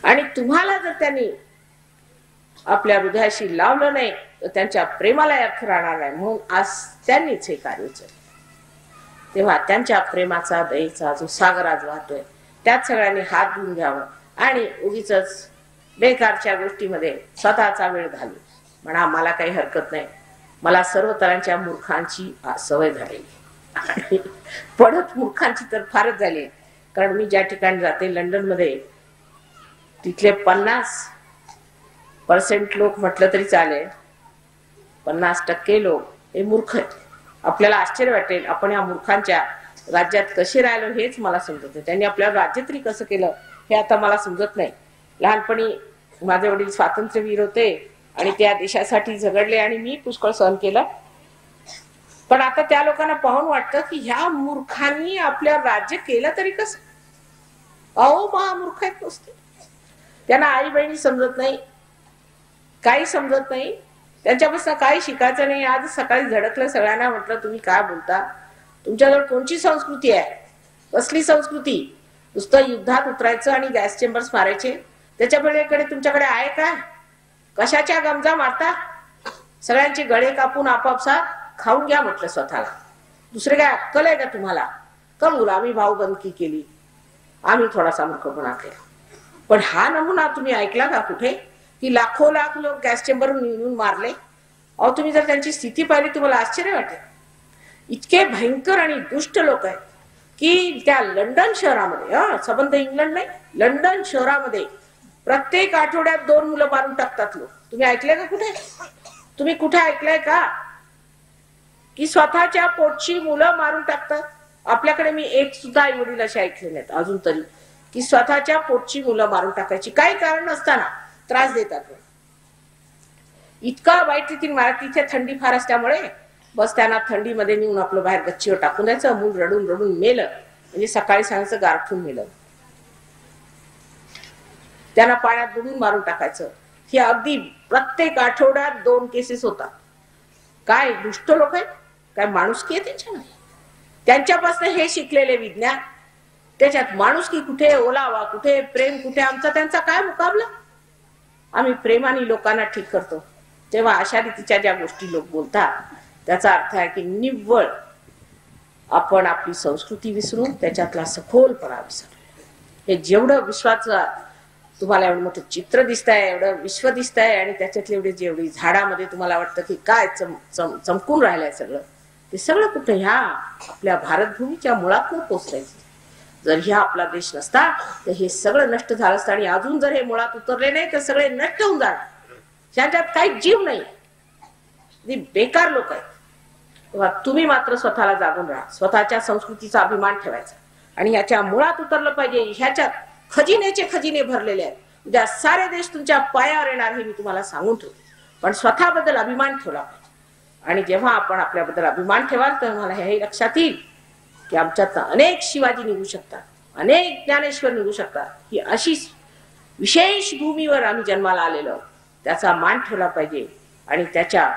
आणि तुम्हाला जर त्यांनी आपल्या हृदयाशी लावलं नाही तर त्यांच्या प्रेमाला अर्थ राहणार नाही. म्हणून आज त्यांनीच हे कार्य केलं. तेव्हा त्यांच्या प्रेमाचा दयेचा जो सागर आज वाहतोय त्यात सगळ्यांनी हात धुवून घ्यावं आणि उगीच बेकारच्या गोष्टीमध्ये स्वतःचा वेळ घालू म्हणा, मला काही हरकत नाही. मला सर्व तऱ्हांच्या मूर्खांची सवय झालेली, पडत मूर्खांची तर फारच झाली. कारण मी ज्या ठिकाणी जाते लंडन मध्ये, तिथले 50% लोक म्हटलं तरी चालेल, 50% लोक हे मूर्ख आहेत. आपल्याला आश्चर्य वाटेल आपण या मूर्खांच्या राज्यात कसे राहिलो हेच मला समजत नाही. त्यांनी आपल्याला राज्य तरी कसं केलं हे आता मला समजत नाही. लहानपणी माझे वडील स्वातंत्र्यवीर होते आणि त्या देशासाठी झगडले आणि मी पुष्कळ सहन केलं. पण आता त्या लोकांना पाहून वाटतं की ह्या मूर्खांनी आपल्या राज्य केलं तरी कसं. अहो महामूर्ख आहेत नुसते. त्यांना आई बहिणी समजत नाही, काही समजत नाही, त्यांच्यापासून काही शिकायचं नाही. आज सकाळी झडकलं सगळ्यांना, म्हटलं तुम्ही काय बोलता, तुमच्याजवळ कोणची संस्कृती आहे, कसली संस्कृती. नुसतं युद्धात उतरायचं आणि गॅस चेंबर्स मारायचे, त्याच्या वेळेकडे तुमच्याकडे आहे काय. कशाच्या गमजा मारता, सगळ्यांचे गळे कापून आपापसात खाऊन घ्या म्हटलं स्वतःला. दुसरे काय अक्कल आहे का तुम्हाला. का मुलामी भाऊबंदकी केली, आम्ही थोडासा मूर्खपणा केला. पण हा नमुना तुम्ही ऐकला का कुठे की लाखो लाख लोक गॅस चेंबर निघून मारले. अहो तुम्ही जर त्यांची स्थिती पाहिली तुम्हाला आश्चर्य वाटेल. इतके भयंकर आणि दुष्ट लोक आहेत की त्या लंडन शहरामध्ये, संबंध इंग्लंड नाही, लंडन शहरामध्ये प्रत्येक आठवड्यात 2 मुलं मारून टाकतात लोक. तुम्ही ऐकलंय का कुठे, तुम्ही कुठे ऐकलंय का की स्वतःच्या पोटची मुलं मारून टाकतात. आपल्याकडे मी एक सुद्धा आई वडील असे ऐकले नाहीत अजून तरी की स्वतःच्या पोटची मुलं मारून टाकायची, काही कारण नसताना त्रास देतात. इतका वाईट रीतीने मारत. तिथे थंडी फार असल्यामुळे बस त्यांना थंडीमध्ये नेऊन आपलं बाहेर गच्चीवर टाकून द्यायचं, मूल रडून रडून मेलं म्हणजे सकाळी सांगायचं गारठून मेलं. त्यांना पाण्यात बुडून मारून टाकायचं. हे अगदी प्रत्येक आठवड्यात 2 केसेस होतात. काय दुष्ट लोक आहेत, काय माणुसकी आहे त्यांच्यामध्ये. त्यांच्यापासून हे शिकलेले विज्ञान, त्याच्यात माणुसकी कुठे, ओलावा कुठे, प्रेम कुठे, आमचा त्यांचा काय मुकाबला. आम्ही प्रेमाने लोकांना ठीक करतो, तेव्हा अशा रीतीच्या ज्या गोष्टी लोक बोलतात त्याचा अर्थ आहे की निव्वळ आपण आपली संस्कृती विसरून त्याच्यातला सखोलपणा विसरलो. हे जेवढं विश्वाचं तुम्हाला एवढं मोठं चित्र दिसतंय, एवढं विश्व दिसतंय आणि त्याच्यातले जेवढी झाडामध्ये तुम्हाला वाटतं की काय चमकून राहिलंय सगळं, ते सगळं कुठं ह्या आपल्या भारतभूमीच्या मुळातून पोचतायचं. जर ह्या आपला देश नसता तर हे सगळं नष्ट झालं असतं. आणि अजून जर हे मुळात उतरले नाही तर सगळे नष्ट होऊन जाणार. त्याच्यात काही जीव नाही, बेकार लोक आहेत. तेव्हा तुम्ही मात्र स्वतःला जागून राहा, स्वतःच्या संस्कृतीचा अभिमान ठेवायचा आणि ह्याच्या मुळात उतरलं पाहिजे. ह्याच्यात खजिनेचे खजिने भरलेले आहेत. उद्या सारे देश तुमच्या पायावर येणार हे मी तुम्हाला सांगून ठेवते. पण स्वतःबद्दल अभिमान ठेवला पाहिजे. आणि जेव्हा आपण आपल्याबद्दल अभिमान ठेवाल तर मला हे लक्षात येईल की आमच्यात अनेक शिवाजी निघू शकतात, अनेक ज्ञानेश्वर निघू शकतात. ही अशी विशेष भूमीवर आम्ही जन्माला आलेलो, त्याचा मान ठेवला पाहिजे आणि त्याच्या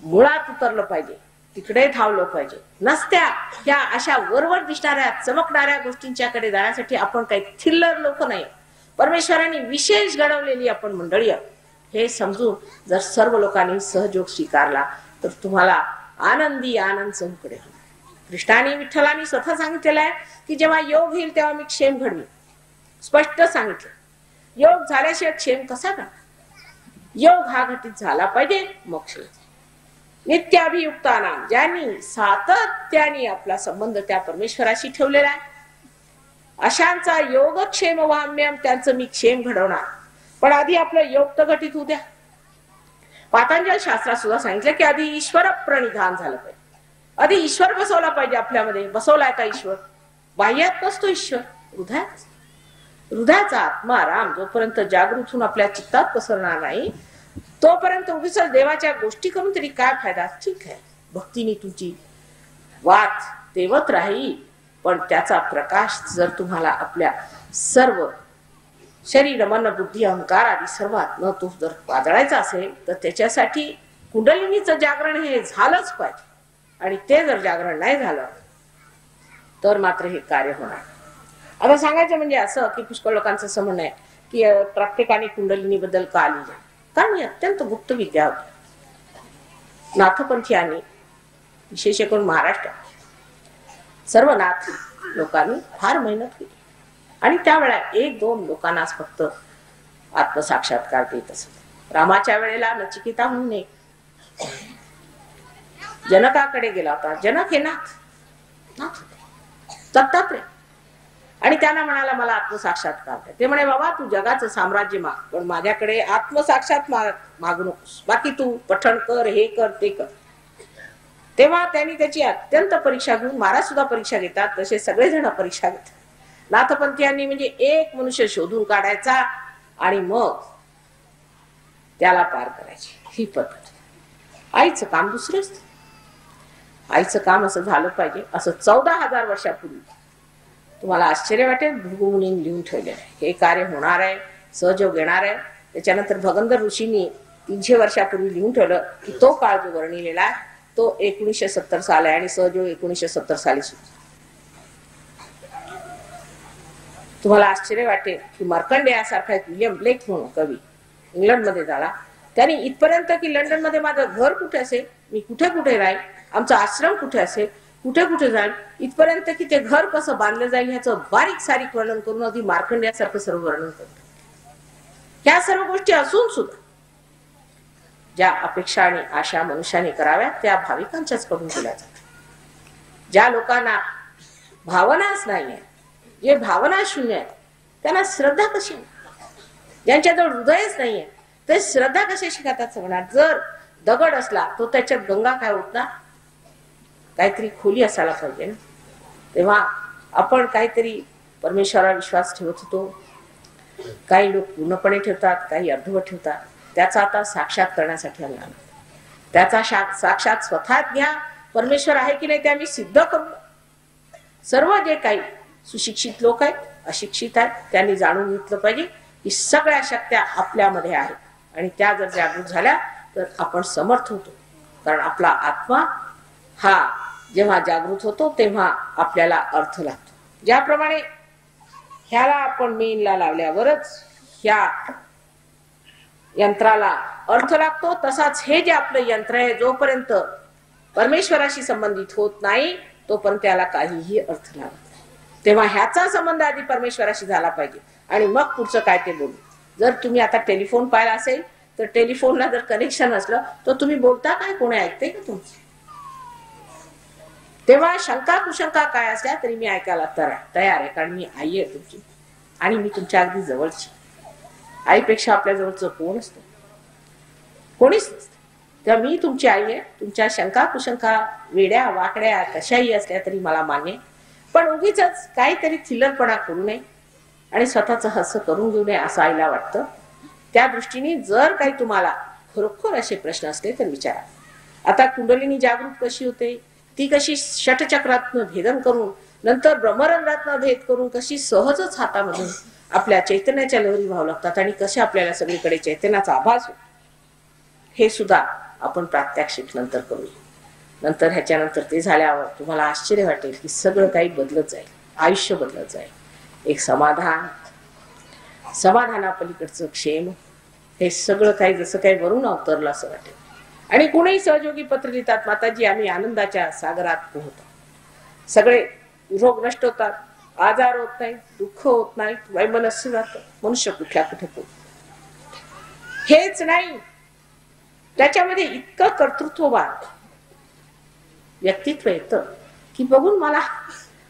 मुळात उतरलं पाहिजे, तिकडे धावलं पाहिजे. नसत्या ह्या अशा वरवर दिसणाऱ्या चमकणाऱ्या गोष्टींच्याकडे जाण्यासाठी आपण काही थिल्लर लोक नाही. परमेश्वरांनी विशेष घडवलेली आपण मंडळी हे समजून जर सर्व लोकांनी सहयोग स्वीकारला तर तुम्हाला आनंदी आनंद चहूकडे. कृष्णाने विठ्ठलाने स्वतः सांगितलेलं आहे की जेव्हा योग येईल तेव्हा मी क्षेम घडवी. स्पष्ट सांगितलं. योग झाल्याशिवाय क्षेम कसा का? योग हा घटित झाला पाहिजे मग क्षेम. नित्याभियुक्तानाम, ज्यांनी सातत्याने आपला संबंध त्या परमेश्वराशी ठेवलेला आहे, अशांचा योगक्षेम वाम्यम, त्यांचं मी क्षेम घडवणार. पण आधी आपलं योग तर घटित होऊ द्या. पातंजल शास्त्रात सुद्धा सांगितलं की आधी ईश्वर प्रणिधान झालं पाहिजे. आधी ईश्वर बसवला पाहिजे आपल्यामध्ये. बसवलाय का ईश्वर? बाह्यात नसतो ईश्वर, हृदयात. हृदयाचा आत्मा राम जोपर्यंत जागृत होऊन आपल्या चित्तात पसरणार नाही तोपर्यंत उगीच देवाच्या गोष्टी करून तरी काय फायदा. ठीक आहे, भक्तीने तुमची वात तेवत राहील, पण त्याचा प्रकाश जर तुम्हाला आपल्या सर्व शरीर मन बुद्धी अहंकार आदी सर्वात न तो जर वादळायचा असेल तर त्याच्यासाठी कुंडलिनीचं जागरण हे झालंच पाहिजे. आणि ते जर जागरण नाही झालं तर मात्र हे कार्य होणार. आता सांगायचं म्हणजे असं की पुष्कळ लोकांचं असं म्हणणं आहे की प्रत्येकाने कुंडलिनी बद्दल का लिहिलं, कारण ही अत्यंत गुप्त विद्या होती. नाथपंथीयांनी विशेष करून महाराष्ट्रात सर्व नाथ लोकांनी फार मेहनत केली आणि त्यावेळेला 1-2 लोकांनाच फक्त आत्मसाक्षात्कार देत असत. रामाच्या वेळेला नचिकेता म्हणून एक जनकाकडे गेला होता. जनक हे नाथ दत्तात्रय, आणि त्यांना म्हणाला मला आत्मसाक्षात्कार द्या. ते म्हणे बाबा तू जगाचं साम्राज्य माग, पण माझ्याकडे आत्मसाक्षात मागू नकोस. बाकी तू पठण कर, हे कर, ते कर. तेव्हा त्यांनी त्याची अत्यंत परीक्षा घेऊन, महाराज सुद्धा परीक्षा घेतात तसे सगळेजण परीक्षा घेतात. नाथपंथीयांनी म्हणजे एक मनुष्य शोधून काढायचा आणि मग त्याला पार करायची, ही पद्धत. आईचं काम दुसरंच. आईचं काम असं झालं पाहिजे. असं 14,000 वर्षापूर्वी तुम्हाला आश्चर्य वाटेल भृगुमुनींनी लिहून ठेवले आहे. हे कार्य होणार आहे, सहयोग येणार आहे. त्याच्यानंतर भगंदर ऋषींनी 300 वर्षापूर्वी लिहून ठेवलं की तो काळ जो वर्णिलेला आहे तो 1970 साल आहे आणि सहयोग 1970 साली सुरू. तुम्हाला आश्चर्य वाटेल की मार्कंडे यासारखा एक विलियम ब्लेक म्हणून कवी इंग्लंडमध्ये झाला. त्यांनी इथपर्यंत की लंडन मध्ये माझं घर कुठे असेल, मी कुठे कुठे राहील, आमचा आश्रम कुठे असेल, कुठे कुठे जाईल, इथपर्यंत की ते घर कसं बांधलं जाईल ह्याचं बारीक सारीक वर्णन करून अगदी मार्कंडेयासारखं सर्व वर्णन करतो. ह्या सर्व गोष्टी असून सुद्धा ज्या अपेक्षा आणि आशा मनुष्याने कराव्यात त्या भाविकांच्याच कडून केल्या जातात. ज्या लोकांना भावनाच नाहीये, जे भावना शून्य आहेत, त्यांना श्रद्धा कशी? ज्यांच्याजवळ हृदयच नाहीये ते श्रद्धा कशाशी करतात सांगणार? जर दगड असला तो त्याच्यात गंगा काय होत ना, काहीतरी खोली असायला पाहिजे ना. तेव्हा आपण काहीतरी परमेश्वरावर विश्वास ठेवत होतो. काही लोक पूर्णपणे ठेवतात, काही अर्धवट ठेवतात. त्याचा आता साक्षात करण्यासाठी आम्ही आलो. त्याचा साक्षात स्वतःच घ्या परमेश्वर आहे की नाही ते आम्ही सिद्ध करू. सर्व जे काही सुशिक्षित लोक आहेत, अशिक्षित आहेत, त्यांनी जाणून घेतलं पाहिजे की सगळ्या शक्त्या आपल्यामध्ये आहेत आणि त्या जर जागृत झाल्या तर आपण समर्थ होतो. कारण आपला आत्मा हा जेव्हा जागृत होतो तेव्हा आपल्याला अर्थ लागतो. ज्याप्रमाणे ह्याला आपण मेनला लावल्यावरच ह्या यंत्राला अर्थ लागतो, तसाच हे जे आपलं यंत्र आहे जोपर्यंत परमेश्वराशी संबंधित होत नाही तोपर्यंत त्याला काहीही अर्थ लागत नाही. तेव्हा ह्याचा संबंध आधी परमेश्वराशी झाला पाहिजे आणि मग पुढचं काय ते बोलू. जर तुम्ही आता टेलिफोन पाहिला असेल तर टेलिफोनला जर कनेक्शन असलं तर तुम्ही बोलता काय, कोणी ऐकते का तुमचं? तेव्हा शंका कुशंका काय असल्या तरी मी ऐकायला तयार आहे, कारण मी आई आहे तुमची आणि मी तुमच्या अगदी जवळची. आईपेक्षा आपल्या जवळचं कोण असतं? कोणीच नसतं. तेव्हा मी तुमची आई आहे. तुमच्या शंका कुशंका वेड्या वाकड्या कशाही असल्या तरी मला मान्य, पण उगीच काहीतरी थिल्लरपणा करू नये आणि स्वतःच हसं करून घेऊ नये असं आईला वाटतं. त्या दृष्टीने जर काही तुम्हाला खरोखर असे प्रश्न असले तर विचारा. आता कुंडलिनी जागृत कशी होते, ती कशी षटचक्रातनं भेदन करून नंतर ब्रह्मरंध्रातनं भेद करून कशी सहजच हातामधून आपल्या चैतन्याच्या लहरी व्हावं लागतात आणि कसे आपल्याला सगळीकडे चैतन्याचा आभास होतो, हे सुद्धा आपण प्रात्यक्षिक नंतर करूया. नंतर ह्याच्यानंतर ते झाल्यावर तुम्हाला आश्चर्य वाटेल की सगळं काही बदलत जाईल, आयुष्य बदलत जाईल. एक समाधान, समाधानापलीकडचं क्षेम, हे सगळं काही जसं काही वरून अवतरलं असं वाटेल. आणि कुणीही सहयोगी पत्र लिहितात, माताजी आम्ही आनंदाच्या सागरात पोहतो, सगळे रोग नष्ट होतात, आजार होत नाही, दुःख होत नाही, वैमनस्य जातं, मनुष्य कुठल्या कुठे पोहतो. हेच नाही, त्याच्यामध्ये इतकं कर्तृत्ववान व्यक्तित्व येतं की बघून मला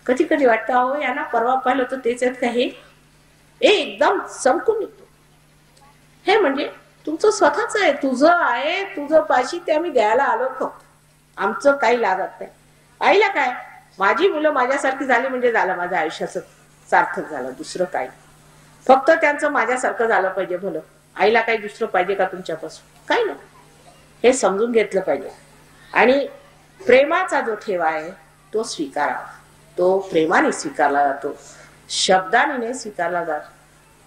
कधी कधी वाटतं अहो यांना परवा पाहिलं होतं तेच आहेत का हे एकदम चमकून निघतो. हे म्हणजे तुमचं स्वतःच आहे, तुझं आहे, तुझं पाशी ते आम्ही द्यायला आलो फक्त, आमचं काही लागत नाही. आईला काय, माझी मुलं माझ्यासारखी झाली म्हणजे झालं, माझ्या आयुष्याचं सार्थक झालं, दुसरं काय. फक्त त्यांचं माझ्यासारखं झालं पाहिजे भलं. आईला काही दुसरं पाहिजे का तुमच्यापासून? काही नाही. हे समजून घेतलं पाहिजे. आणि प्रेमाचा जो ठेवा आहे तो स्वीकारावा, तो प्रेमाने स्वीकारला जातो, शब्दाने स्वीकारला जातो.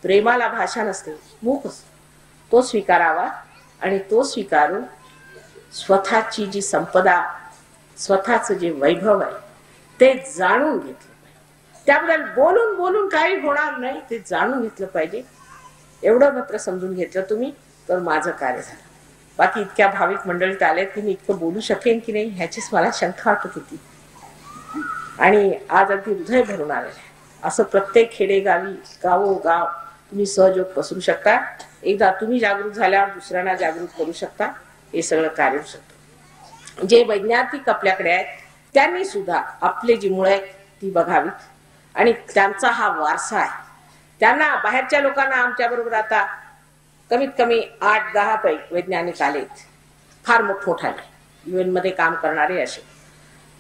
प्रेमाला भाषा नसते, मुख असते. तो स्वीकारावा आणि तो स्वीकारून स्वतःची जी संपदा, स्वतःच जे वैभव आहे ते जाणून घेतलं पाहिजे. त्याबद्दल बोलून बोलून काही होणार नाही, ते जाणून घेतलं पाहिजे. एवढं मात्र समजून घेतलं तुम्ही तर माझं कार्य झालं. बाकी इतक्या भाविक मंडळीत आले की मी इतकं बोलू शकेन की नाही ह्याचीच मला शंका वाटत होती. आणि आज अगदी हृदय भरून आलेलं आहे. असं प्रत्येक खेडेगावी गावोगाव तुम्ही सहयोग पसरू शकता. एकदा तुम्ही जागृत झाल्यावर दुसऱ्यांना जागृत करू शकता. हे सगळं कार्य होऊ शकतं. जे वैज्ञानिक आपल्याकडे आहेत त्यांनी सुद्धा आपले जी मुळे आहेत ती बघावीत आणि त्यांचा हा वारसा आहे. त्यांना बाहेरच्या लोकांना आमच्या बरोबर आता कमीत कमी 8-10 वैज्ञानिक आलेत, फार मोठमोठाले UN मध्ये काम करणारे असे.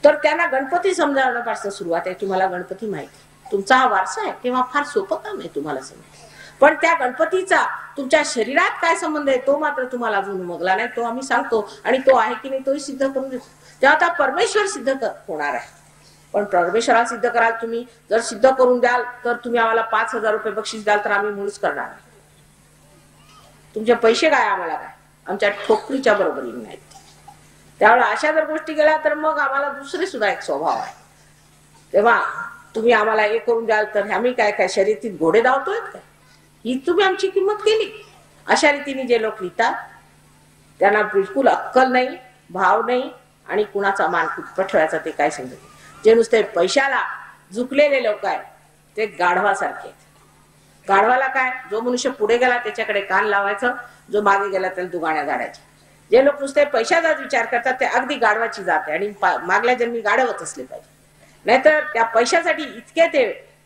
तर त्यांना गणपती समजावण्यापासून सुरुवात आहे. तुम्हाला गणपती माहिती, तुमचा हा वारसा आहे, तेव्हा फार सोपं काम आहे तुम्हाला समजलं. पण त्या गणपतीचा तुमच्या शरीरात काय संबंध आहे तो मात्र तुम्हाला अजून उमगला नाही. तो आम्ही सांगतो आणि तो आहे की नाही तोही सिद्ध करून देतो. तेव्हा आता परमेश्वर सिद्ध होणार आहे. पण परमेश्वराला सिद्ध कराल तुम्ही, जर सिद्ध करून द्याल तर तुम्ही आम्हाला 5,000 रुपये बक्षीस द्याल तर आम्ही मुळीच करणार नाही. तुमचे पैसे काय आम्हाला काय, आमच्या ठोकरीच्या बरोबरीने नाहीत. त्यावेळेला अशा जर गोष्टी केल्या तर मग आम्हाला दुसरे सुद्धा एक स्वभाव आहे. तेव्हा तुम्ही आम्हाला हे करून द्याल तर आम्ही काय काय शर्यतीत घोडे धावतोय काय, ही तुम्ही आमची किंमत केली. अशा रीतीने जे लोक लिहितात त्यांना बिलकुल अक्कल नाही, भाव नाही आणि कुणाचा मान कुठपट ठेवायचा ते काय समजत. जे नुसते पैशाला झुकलेले लोक आहेत ते गाढवासारखे आहेत. गाढवाला काय, जो मनुष्य पुढे गेला त्याच्याकडे कान लावायचं, जो मागे गेला त्याला दुगाण्या झाडायच्या. जे लोक नुसते पैशाचाच विचार करतात ते अगदी गाढवाची जात आहे आणि मागल्या जन्मी गाढवच असले पाहिजे. नाहीतर त्या पैशासाठी इतके ते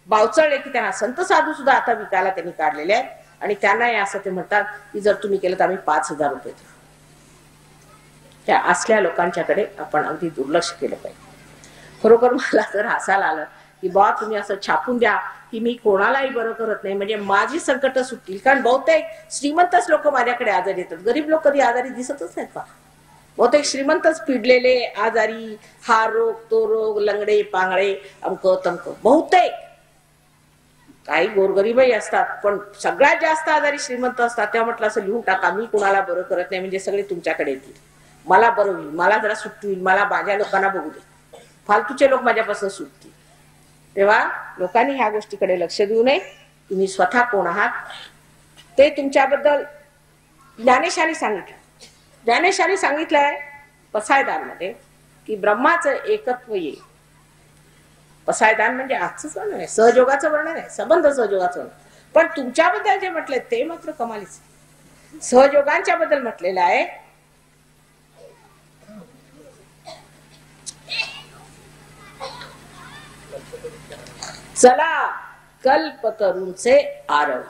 बावचळले की त्यांना संत साधू सुद्धा आता विकायला त्यांनी काढलेले आहेत. आणि त्यांनाही असं ते म्हणतात की जर तुम्ही केलं तर आम्ही 5,000 रुपये देऊ. त्या असल्या लोकांच्याकडे आपण अगदी दुर्लक्ष केलं पाहिजे. खरोखर मला जर हसायला आलं की बा तुम्ही असं छापून द्या की मी कोणालाही बरं करत नाही म्हणजे माझी संकट सुटतील. कारण बहुतेक श्रीमंतच लोक माझ्याकडे आजारी येतात, गरीब लोक कधी आजारी दिसतच नाहीत. बहुतेक श्रीमंतच पिडलेले, आजारी, हा रोग तो रोग, लंगडे पांगडे, अमक तमक. बहुतेक काही गोरगरीबही असतात, पण सगळ्यात जास्त आजारी श्रीमंत असतात. तेव्हा म्हटलं असं लिहून टाका, मी कुणाला बरं करत नाही, म्हणजे सगळे तुमच्याकडे येतील, मला बरं होईल, मला जरा सुट्टी होईल, मला माझ्या लोकांना बघू दे, फालतूचे लोक माझ्यापासून सुटतील. तेव्हा लोकांनी ह्या गोष्टीकडे लक्ष देऊ नये. तुम्ही स्वतः कोण आहात ते तुमच्याबद्दल ज्ञानेशाने सांगितलं. ज्ञानेशाने सांगितलंय पसायदान मध्ये की ब्रह्माचं एकत्व येईल. पसायदान म्हणजे आजच वर्णन आहे, सहयोगाचं वर्णन आहे, संबंध सहयोगाचं वर्णन. पण तुमच्याबद्दल जे म्हटलंय ते मात्र कमालीच. सहयोगांच्या बद्दल म्हटलेलं आहे चला कल्पतरूंचे आरव.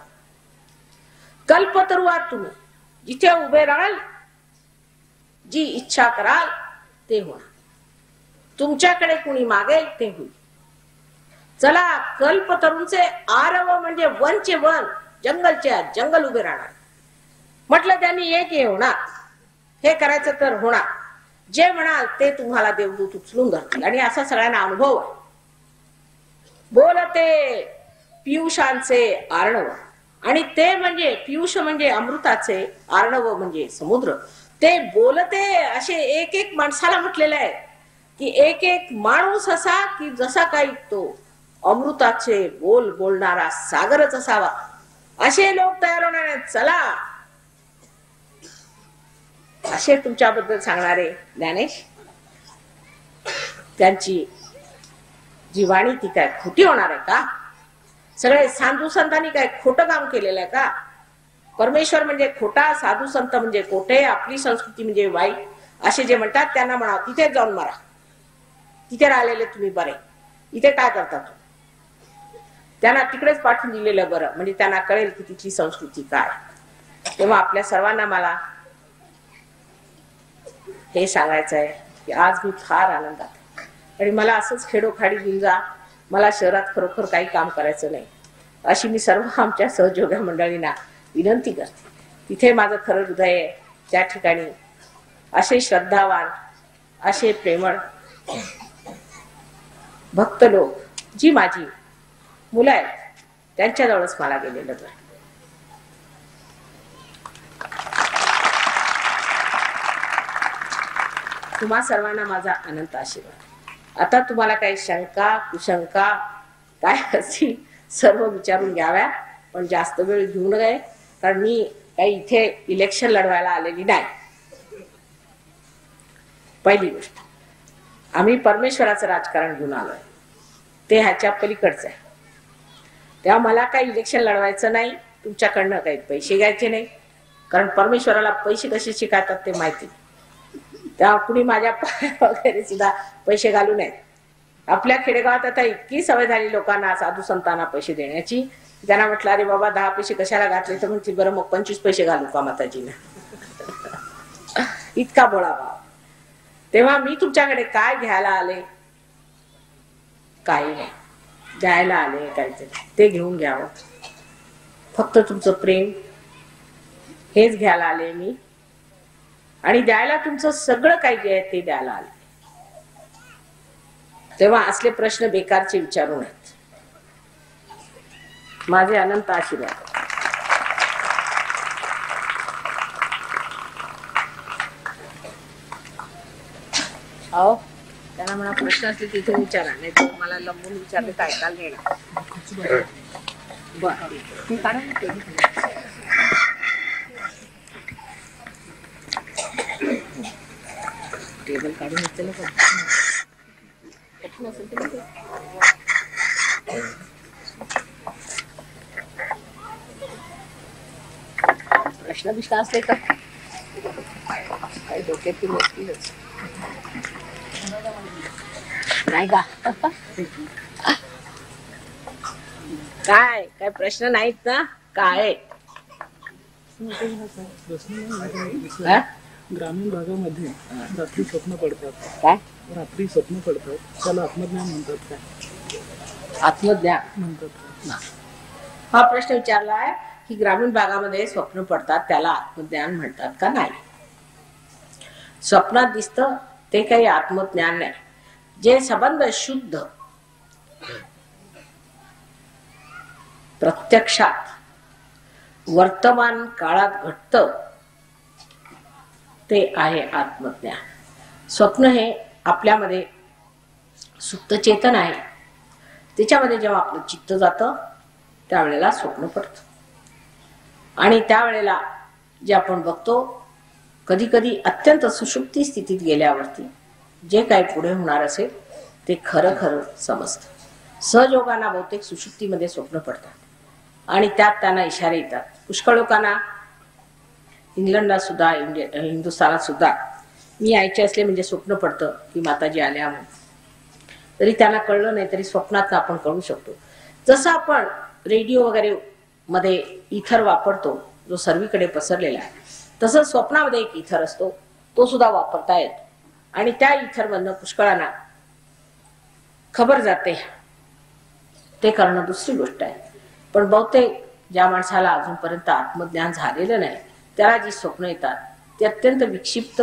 कल्पतरू आहात तुम्ही, जिथे उभे राहाल, जी इच्छा कराल ते होणार, तुमच्याकडे कुणी मागेल ते होईल. चला कल्पतरूंचे आरव म्हणजे वनचे वन, जंगलचे जंगल उभे राहणार. म्हटलं त्यांनी एक हे होणार, हे करायचं तर होणार, जे म्हणाल ते तुम्हाला देवदूत उचलून धरतील. आणि असा सगळ्यांना अनुभव आहे. बोलते पियुषांचे आर्णव, आणि ते म्हणजे पियुष म्हणजे अमृताचे, आर्णव म्हणजे समुद्र. ते बोलते असे एक एक माणसाला म्हटलेलं आहे की एक एक माणूस असा की जसा काही तो अमृताचे बोल बोलणारा सागरच असावा, असे लोक तयार होणार आहेत. चला असे तुमच्याबद्दल सांगणारे ज्ञानेश, त्यांची जी वाणी ती काय खोटी होणार आहे का? सगळे साधू संतांनी काय खोटं काम केलेलं आहे का? परमेश्वर म्हणजे खोटा, साधू संत म्हणजे खोटे, आपली संस्कृती म्हणजे वाईट, असे जे म्हणतात त्यांना म्हणा तिथे जाऊन मारा, तिथे राहिलेले तुम्ही बरे, इथे काय करता तुम्ही? त्यांना तिकडेच पाठवून दिलेलं बरं, म्हणजे त्यांना कळेल की तिथली संस्कृती काय. तेव्हा आपल्या सर्वांना मला हे सांगायचं आहे की आज मी फार आनंदात आहे. आणि मला असंच खेडोखाडी घेऊन जा, मला शहरात खरोखर काही काम करायचं नाही, अशी मी सर्व आमच्या सहयोगी मंडळींना विनंती करते. तिथे माझं खरं हृदय आहे, त्या ठिकाणी असे श्रद्धावान, असे प्रेमळ भक्त लोक, जी माझी मुलं आहेत, त्यांच्याजवळच मला गेलेलं बरं. तुम्हा सर्वांना माझा अनंत आशीर्वाद. आता तुम्हाला काही शंका कुशंका काय असतील सर्व विचारून घ्याव्या, पण जास्त वेळ घेऊ नये, कारण मी काही इथे इलेक्शन लढवायला आलेली नाही. पहिली गोष्ट, आम्ही परमेश्वराचं राजकारण घेऊन आलोय, ते ह्याच्या पलीकडचं आहे. तेव्हा मला काही इलेक्शन लढवायचं नाही, तुमच्याकडनं काही पैसे घ्यायचे नाही, कारण परमेश्वराला पैसे कसे शिकायतात ते माहिती. तेव्हा कुणी माझ्या वगैरे सुद्धा पैसे घालू नये. आपल्या खेडेगावात आता इतकी सवय झाली लोकांना, साधू संतांना पैसे देण्याची. त्यांना म्हटलं अरे बाबा 10 पैसे कशाला घातले, तर म्हणते बरं मग 25 पैसे घालू का माताजीला. इतका बोळा भाव. तेव्हा मी तुमच्याकडे काय घ्यायला आले? काही नाही, द्यायला आले काहीतरी, ते घेऊन घ्यावं. फक्त तुमचं प्रेम हेच घ्यायला आले मी, आणि द्यायला तुमचं सगळं काही जे आहे ते द्यायला आले. तेव्हा असले प्रश्न बेकारचे विचारू नयेत. माझे अनंत आशीर्वाद. अहो त्यांना म्हणा प्रश्न असले तिथे विचारा, नाही तर मला लंबून विचारले तर ऐकायला येणार. बरं टेबल काढून घेतलेलं प्रश्न बिश्न असले तर काही डोक्यातून नसतीलच नाही का? काय काय प्रश्न नाहीत ना? काय ग्रामीण भागामध्ये रात्री स्वप्न पडतात. काय रात्री स्वप्न पडतात, त्याला आत्मज्ञान म्हणतात काय? आत्मज्ञान म्हणतात. हा प्रश्न विचारलाय की ग्रामीण भागामध्ये स्वप्न पडतात त्याला आत्मज्ञान म्हणतात का? नाही. स्वप्नात दिसतं ते काही आत्मज्ञान नाही. जे संबंध शुद्ध प्रत्यक्षात वर्तमान काळात घडत ते आहे आत्मज्ञान. स्वप्न हे आपल्यामध्ये सुप्त चेतन आहे, त्याच्यामध्ये जेव्हा आपलं चित्त जातं त्यावेळेला स्वप्न पडतं. आणि त्यावेळेला जे आपण बघतो, कधी कधी अत्यंत सुषुप्ती स्थितीत गेल्यावरती जे काही पुढे होणार असेल ते खरं खरं समजतं. सहयोगाना बहुतेक सुषुप्तीमध्ये स्वप्न पडतात आणि त्यात त्यांना इशारे येतात. पुष्कळ लोकांना इंग्लंडला सुद्धा हिंदुस्थानात सुद्धा मी यायचे असले म्हणजे स्वप्न पडतं की माताजी आल्या म्हणून. तरी त्यांना कळलं नाही तरी स्वप्नात आपण कळू शकतो. जसं आपण रेडिओ वगैरे मध्ये इथर वापरतो जो सर्वीकडे पसरलेला आहे, तसं स्वप्नामध्ये एक इथर असतो, तो सुद्धा वापरता येतो. आणि त्या इथरमधनं पुष्कळांना खबर जाते. ते करणं दुसरी गोष्ट आहे. पण बहुतेक ज्या माणसाला अजूनपर्यंत आत्मज्ञान झालेलं नाही त्याला जी स्वप्न येतात ते अत्यंत विक्षिप्त,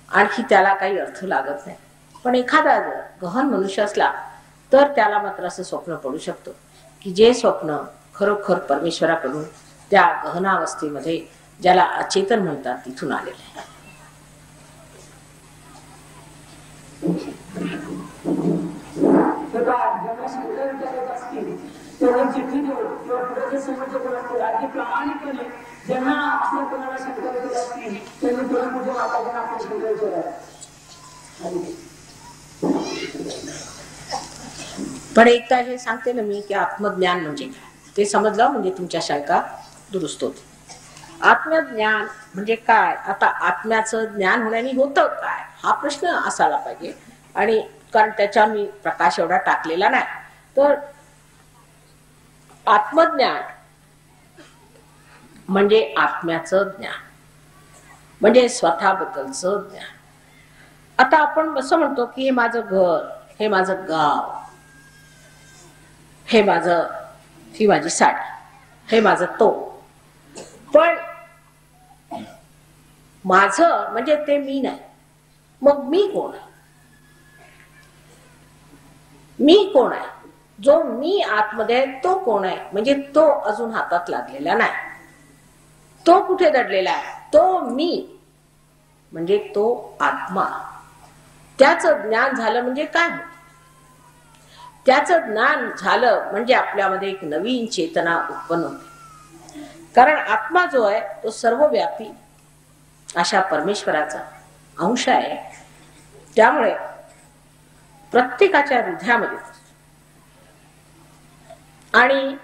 आणखी त्याला काही अर्थ लागत नाही. पण एखादा गहन मनुष्य असला तर त्याला मात्र असं स्वप्न पडू शकतं की जे स्वप्न खरोखर परमेश्वराकडून त्या गहनावस्थेमध्ये ज्याला अचेतन म्हणतात तिथून आलेले आहे. पण एकदा हे सांगते ना मी की आत्मज्ञान म्हणजे काय ते समजलं म्हणजे तुमच्या शंका दुरुस्त होते. आत्मज्ञान म्हणजे काय? आता आत्म्याचं ज्ञान होण्याने होतं काय हा प्रश्न असायला पाहिजे. आणि कारण त्याच्या मी प्रकाश एवढा टाकलेला नाही. तर आत्मज्ञान म्हणजे आत्म्याचं ज्ञान, म्हणजे स्वतःबद्दलचं ज्ञान. आता आपण असं म्हणतो की हे माझं घर, हे माझं गाव, हे माझं, ही माझी साडी, हे माझं तो. पण माझं म्हणजे ते मी नाही. मग मी कोण आहे? मी कोण आहे? जो मी आतमध्ये आहे तो कोण आहे? म्हणजे तो अजून हातात लागलेला नाही. तो कुठे दडलेला आहे? तो मी म्हणजे तो आत्मा. त्याचं ज्ञान झालं म्हणजे काय? त्याचं ज्ञान झालं म्हणजे आपल्यामध्ये एक नवीन चेतना उत्पन्न होते. कारण आत्मा जो आहे तो सर्वव्यापी अशा परमेश्वराचा अंश आहे. त्यामुळे प्रत्येकाच्या हृदयामध्ये, आणि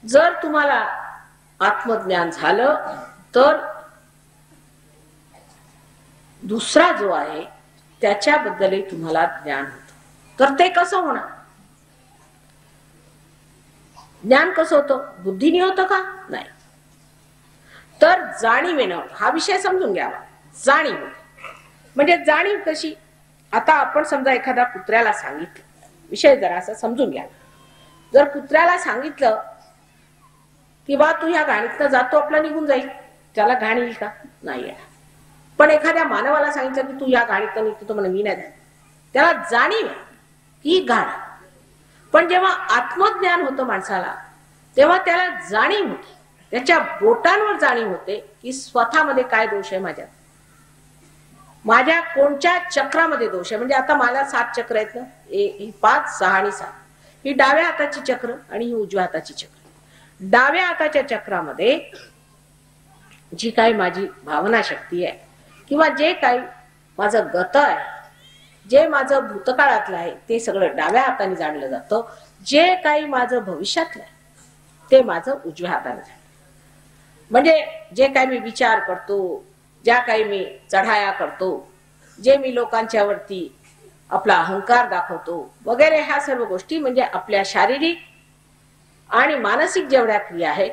जर तुम्हाला आत्मज्ञान झालं तर दुसरा जो आहे त्याच्याबद्दलही तुम्हाला ज्ञान होतं. तर ते कसं होणार? ज्ञान कसं होतं? बुद्धीने होतं का? नाही. तर जाणीवेनं हा विषय समजून घ्यावा. जाणीव म्हणजे जाणीव कशी? आता आपण समजा एखादा कुत्र्याला सांगितलं, विषय जरा असं समजून घ्या. जर कुत्र्याला सांगितलं की बा तू ह्या घाणीतनं जातो, आपला निघून जाईल, त्याला घाण येईल का? नाही येणार. पण एखाद्या मानवाला सांगितलं की तू ह्या घाणीतनं निघतो, तो म्हणा मी नाही, त्याला जाणीव ही घाण. पण जेव्हा आत्मज्ञान होतं माणसाला तेव्हा त्याला जाणीव होते, त्याच्या बोटांवर जाणीव होते की स्वतःमध्ये काय दोष आहे, माझ्या कोणत्या चक्रामध्ये दोष आहे. म्हणजे आता मला 7 चक्र आहेत ना, ही 5, 6 आणि 7. ही डाव्या हाताची चक्र आणि ही उजव्या हाताची चक्र. डाव्या हाताच्या चक्रामध्ये जी काही माझी भावना शक्ती आहे किंवा जे काही माझं गत आहे, जे माझं भूतकाळातलं आहे ते सगळं डाव्या हाताने जाणलं जातं. जे काही माझं भविष्यातलं आहे ते माझं उजव्या हाताने जाणलं. म्हणजे जे काही मी विचार करतो, ज्या काही मी चढाया करतो, जे मी लोकांच्या वरती आपला अहंकार दाखवतो वगैरे, ह्या सर्व गोष्टी म्हणजे आपल्या शारीरिक आणि मानसिक जेवढ्या क्रिया आहेत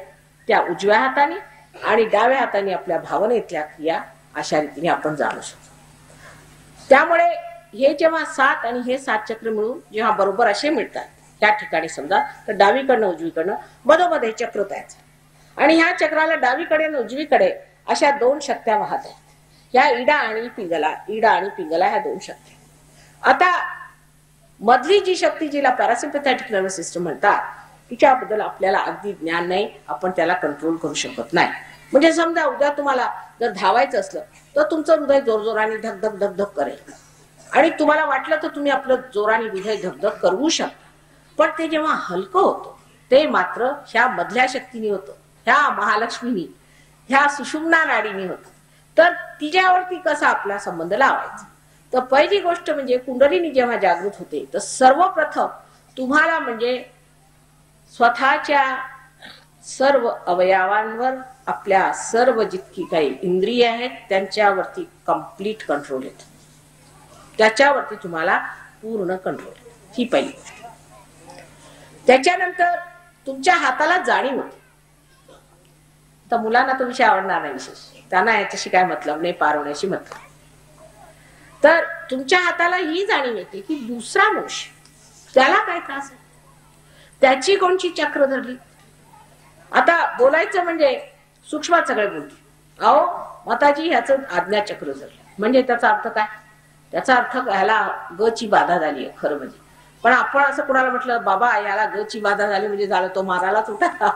त्या उजव्या हाताने, आणि डाव्या हाताने आपल्या भावनेतल्या क्रिया अशा रीतीने आपण जाणू शकतो. त्यामुळे हे जेव्हा 7 आणि हे 7 चक्र मिळून जेव्हा बरोबर असे मिळतात त्या ठिकाणी समजा, तर डावीकडनं उजवीकडनं मधोमध हे चक्र तयार, आणि ह्या चक्राला डावीकडे आणि उजवीकडे अशा 2 शक्त्या वाहत आहेत. ह्या इडा आणि पिंगला ह्या दोन शक्ती. आता मधली जी शक्ती जिला पॅरासिम्पॅथॅटिक नर्वस सिस्टम म्हणतात, तिच्याबद्दल आपल्याला अगदी ज्ञान नाही, आपण त्याला कंट्रोल करू शकत नाही. म्हणजे समजा उद्या तुम्हाला जर धावायचं असलं तर तुमचं हृदय जोरजोराने धगधग धगधग करेल आणि तुम्हाला वाटलं तर तुम्ही आपलं जोराने हृदय धगधग करू शकता. पण ते जेव्हा हलकं होतं ते मात्र ह्या मधल्या शक्तीने होतं, ह्या महालक्ष्मीनी, ह्या सुषुम्ना नाडीने होतं. तर तिच्यावरती कसा आपला संबंध लावायचा? तर पहिली गोष्ट म्हणजे कुंडलिनी जेव्हा जागृत होते तर सर्वप्रथम तुम्हाला म्हणजे स्वतःच्या सर्व अवयवांवर, आपल्या सर्व जितकी काही इंद्रिय आहेत त्यांच्यावरती कंप्लीट कंट्रोल येतो, त्याच्यावरती तुम्हाला पूर्ण कंट्रोल येतो. ही पहिली गोष्ट. त्याच्यानंतर तुमच्या हाताला जाणीव होते. तर मुलांना तो विषय आवडणार नाही, विशेष त्यांना याच्याशी काय मतलब नाही, पार होण्याशी मतलब. तर तुमच्या हाताला ही जाणीव येते की दुसरा मनुष्य, त्याला काय त्रास आहे, त्याची कोणची चक्र धरली. आता बोलायचं म्हणजे सूक्ष्मात सगळे बोलते, अहो माताजी ह्याचं आज्ञाचक्र धरलं, म्हणजे त्याचा अर्थ काय? त्याचा अर्थ ह्याला ग ची बाधा झाली आहे खरं म्हणजे. पण आपण असं कुणाला म्हटलं बाबा याला ग ची बाधा झाली म्हणजे झालं, तो मारायलाच उठा.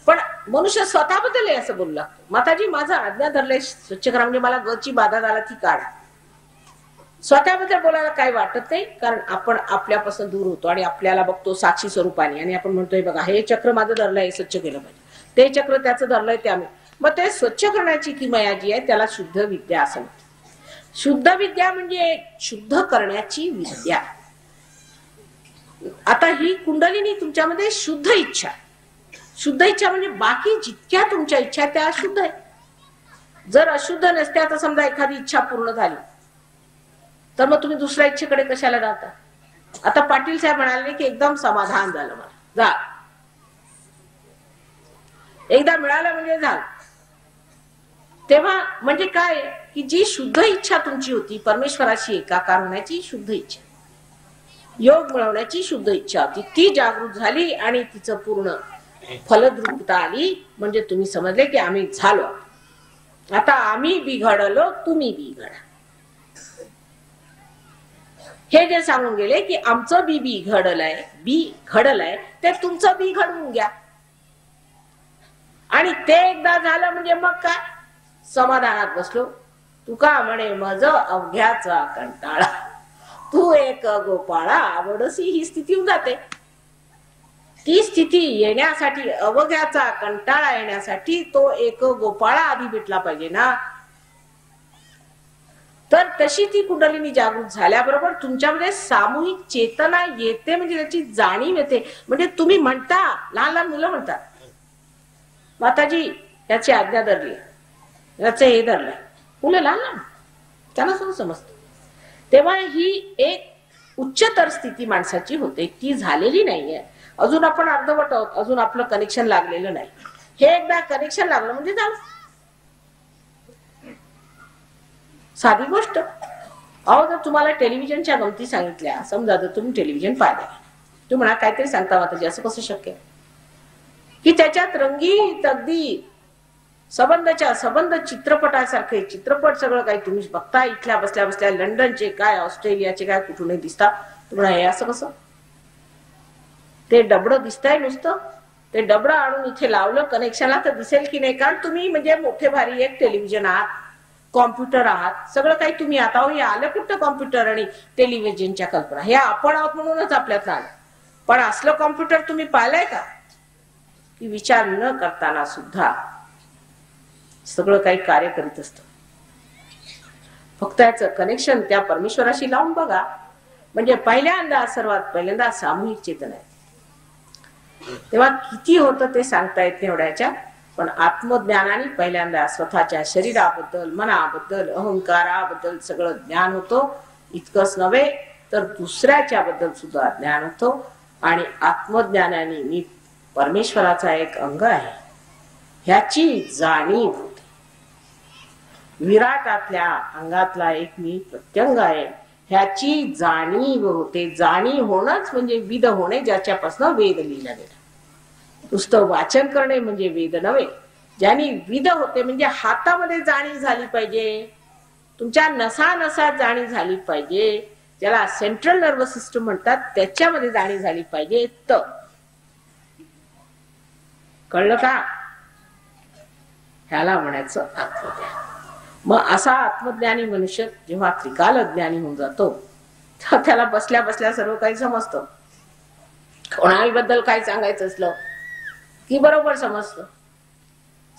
पण मनुष्य स्वतःबद्दल असं बोलू लागतो, माताजी माझं आज्ञा धरलंय स्वच्छ करा, म्हणजे मला ग ची बाधा झाला ती काढा. स्वतःबद्दल बोलायला काही वाटत नाही, कारण आपण आपल्यापासून दूर होतो आणि आपल्याला बघतो साक्षी स्वरूपाने आणि आपण म्हणतोय बघा हे चक्र माझं धरलंय, स्वच्छ केलं पाहिजे, ते चक्र त्याचं धरलंय, ते आम्ही. मग ते स्वच्छ करण्याची किमया जी आहे त्याला शुद्ध विद्या असं म्हणतात. शुद्ध विद्या म्हणजे शुद्ध करण्याची विद्या. आता ही कुंडलिनी तुमच्यामध्ये शुद्ध इच्छा, शुद्ध इच्छा म्हणजे बाकी जितक्या तुमच्या इच्छा त्या अशुद्ध आहे. जर अशुद्ध नसत्या तर समजा एखादी इच्छा पूर्ण झाली तर मग तुम्ही दुसऱ्या इच्छेकडे कशाला जाता? आता पाटील साहेब म्हणाले की एकदम समाधान झालं, मला जा, एकदा मिळालं म्हणजे झालं. तेव्हा म्हणजे काय की जी शुद्ध इच्छा तुमची होती, परमेश्वराशी एकाकार होण्याची शुद्ध इच्छा, योग मिळवण्याची शुद्ध इच्छा होती, ती जागृत झाली आणि तिचं पूर्ण फलद्रूपता आली. म्हणजे तुम्ही समजले की आम्ही झालो, आता आम्ही बिघडलो, तुम्ही बिघडा. हे जे सांगून गेले की आमचं बी घडलंय ते तुमचं बी घडवून घ्या. आणि ते एकदा झालं म्हणजे मग काय समाधानात बसलो. तुका म्हणे मज अवघ्याचा कंटाळा, तू एक गोपाळा आवडसी, ही स्थिती होऊन जाते. ती स्थिती येण्यासाठी, अवघ्याचा कंटाळा येण्यासाठी तो एक गोपाळा आधी भेटला पाहिजे ना. तर तशी ती कुंडलिनी जागृत झाल्याबरोबर तुमच्यामध्ये सामूहिक चेतना येते, म्हणजे त्याची जाणीव येते. म्हणजे तुम्ही म्हणता, लहान लहान मुलं म्हणतात माताजी याची आज्ञा धरली, याचं हे धरलंय, मुलं लहान लहान त्यांना सुद्धा समजतं. तेव्हा ही एक उच्चतर स्थिती माणसाची होते, ती झालेली नाहीये अजून. आपण अर्धवट आहोत, अजून आपलं कनेक्शन लागलेलं नाही. हे एकदा कनेक्शन लागलं म्हणजे झालं. साधी गोष्ट, अहो जर तुम्हाला टेलिव्हिजनच्या गमती सांगितल्या, समजा जर तुम्ही टेलिव्हिजन पाहिलं, तुम्ही म्हणा काहीतरी सांगता माताजी, असं कसं शक्य की त्याच्यात रंगीत अगदी संबंध चित्रपटासारखे चित्रपट सगळं काही तुम्ही बघता, इथल्या बसल्या बसल्या लंडनचे काय, ऑस्ट्रेलियाचे काय, कुठूनही दिसता. तुम्ही हे असं कसं, ते डबडं दिसतंय नुसतं, ते डबडं आणून इथे लावलं कनेक्शनला तर दिसेल की नाही? कारण तुम्ही म्हणजे मोठे भारी एक टेलिव्हिजन आहात, कॉम्प्युटर आहात, सगळं काही तुम्ही. आता हे आलं कुठं कॉम्प्युटर आणि टेलिव्हिजनच्या कल्पना, हे आपण आहोत म्हणूनच आपल्यात आलं. पण असलं कॉम्प्युटर तुम्ही पाहिलंय का की विचार न करताना सुद्धा सगळं काही कार्य करीत असतं. फक्त याचं कनेक्शन त्या परमेश्वराशी लावून बघा, म्हणजे सर्वात पहिल्यांदा सामूहिक चेतना आहे. तेव्हा किती होतं ते सांगता येत नाही एवढ्याच्या. पण आत्मज्ञानाने पहिल्यांदा स्वतःच्या शरीराबद्दल, मनाबद्दल, अहंकाराबद्दल सगळं ज्ञान होतं. इतकंच नव्हे तर दुसऱ्याच्या बद्दल सुद्धा ज्ञान होतं. आणि आत्मज्ञानाने मी परमेश्वराचा एक अंग आहे ह्याची जाणीव होते. विराटातल्या अंगातला एक मी प्रत्यंग आहे ह्याची जाणीव होते. जाणीव होणंच म्हणजे विद होणे, ज्याच्यापासून वेद लिहिला गेला. नुसतं वाचन करणे म्हणजे वेद नव्हे, ज्याने विध होते, म्हणजे हातामध्ये जाणीव झाली पाहिजे, तुमच्या नसा नसात जाणीव झाली पाहिजे, ज्याला सेंट्रल नर्वस सिस्टम म्हणतात, त्याच्यामध्ये जाणीव झाली पाहिजे. तर कळलं का? ह्याला म्हणायचं आत्मज्ञान. मग असा आत्मज्ञानी मनुष्य जेव्हा त्रिकाल ज्ञानी होऊन जातो, तर त्याला बसल्या बसल्या सर्व काही समजतं. कोणाबद्दल काही सांगायचं असलं की बरोबर समजतं,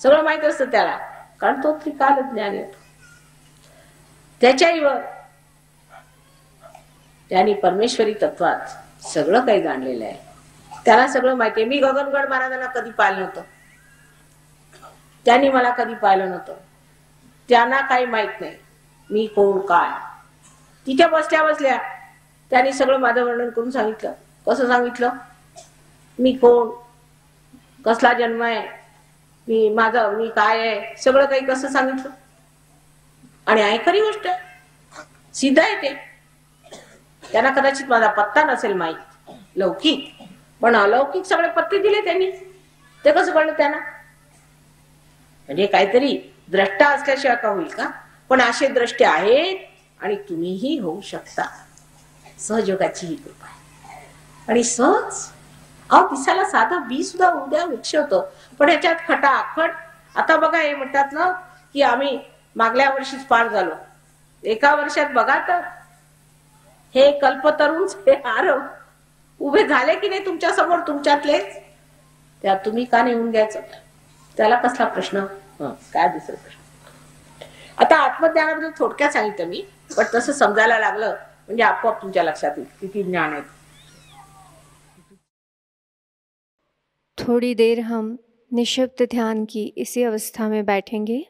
सगळं माहित असतं त्याला, कारण तो त्रिकाल ज्ञानी होतो. त्याच्यावर त्यांनी परमेश्वरी तत्वात सगळं काही जाणलेलं आहे, त्याला सगळं माहिती आहे. मी गगनगड महाराजांना कधी पाहिलं नव्हतं, त्यांनी मला कधी पाहिलं नव्हतं, त्यांना काही माहित नाही मी कोण काय. तिथे बसल्या बसल्या त्यांनी सगळं माझं वर्णन करून सांगितलं. कसं सांगितलं? मी कोण, कसला जन्म आहे, मी काय आहे, सगळं काही कसं सांगितलं. आणि आहे खरी गोष्ट, सिद्ध आहे ते. त्यांना कदाचित माझा पत्ता नसेल माहित, लौकिक, पण अलौकिक सगळे पत्ते दिले त्यांनी. ते कसं कळलं त्यांना? म्हणजे काहीतरी द्रष्टा असल्याशिवाय का होईल का? पण असे द्रष्टे आहेत आणि तुम्हीही होऊ शकता. सहयोगाची ही कृपा आहे. आणि सहज दिसायला साधं बी सुद्धा उद्या वृक्ष होतं, पण ह्याच्यात खटाखट. आता बघा, हे म्हणतात ना की आम्ही मागल्या वर्षीच पार झालो, एका वर्षात बघा तर हे कल्पतरूच हे आरव उभे झाले की नाही तुमच्या समोर, तुमच्यातलेच. त्यात तुम्ही का नेऊन घ्यायचं? त्याला कसला प्रश्न? काय दुसरा प्रश्न? आता आत्मज्ञानाबद्दल थोडक्यात सांगितलं मी, पण तसं समजायला लागलं म्हणजे आपोआप तुमच्या लक्षात येईल किती ज्ञान आहे. थोड़ी देर हम निःशब्द ध्यान की इसी अवस्था में बैठेंगे.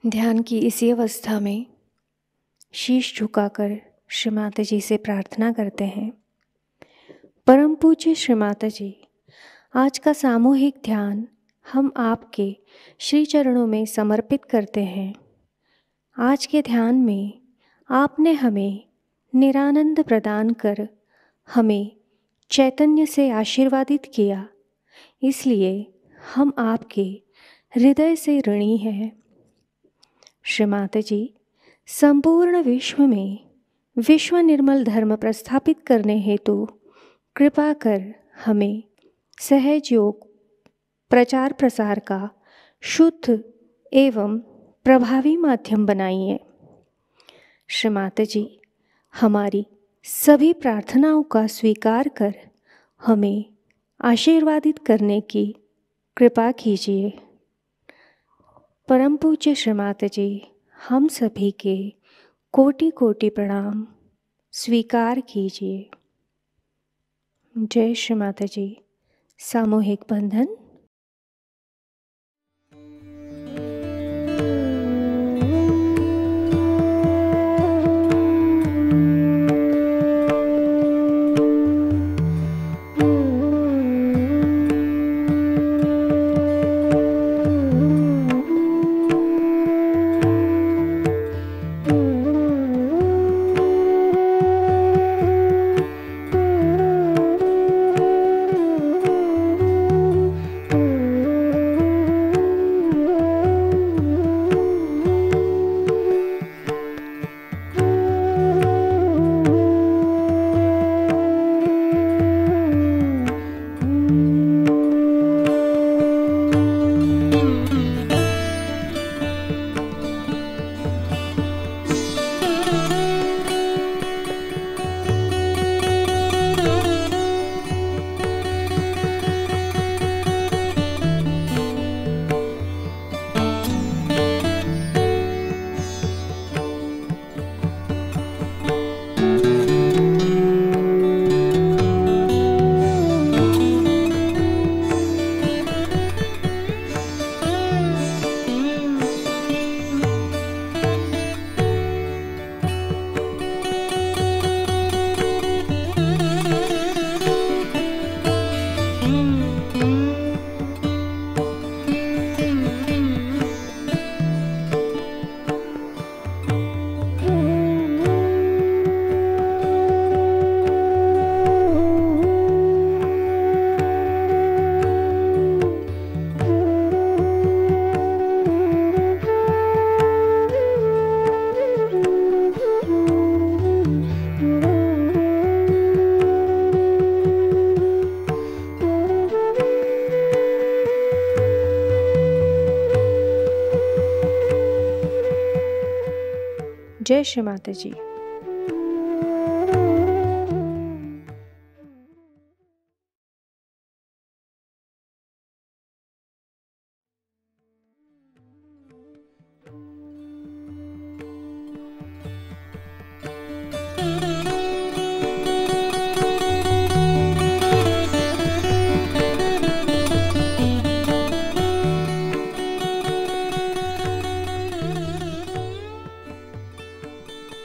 ध्यान की इसी अवस्था में शीश झुकाकर श्री माता जी से प्रार्थना करते हैं. परम पूज्य श्री माता जी, आज का सामूहिक ध्यान हम आपके श्री चरणों में समर्पित करते हैं। आज के ध्यान में आपने हमें निरानंद प्रदान कर हमें चैतन्य से आशीर्वादित किया, इसलिए हम आपके हृदय से ऋणी हैं। श्री माता जी, संपूर्ण विश्व में विश्व निर्मल धर्म प्रस्थापित करने हेतु कृपा कर हमें सहज योग प्रचार प्रसार का शुद्ध एवं प्रभावी माध्यम बनाइए। श्री माता जी, हमारी सभी प्रार्थनाओं का स्वीकार कर हमें आशीर्वादित करने की कृपा कीजिए। परम पूज्य श्री माता जी, हम सभी के कोटि कोटि प्रणाम स्वीकार कीजिए। जय श्री माता जी। सामूहिक बंधन। जय श्री माता जी।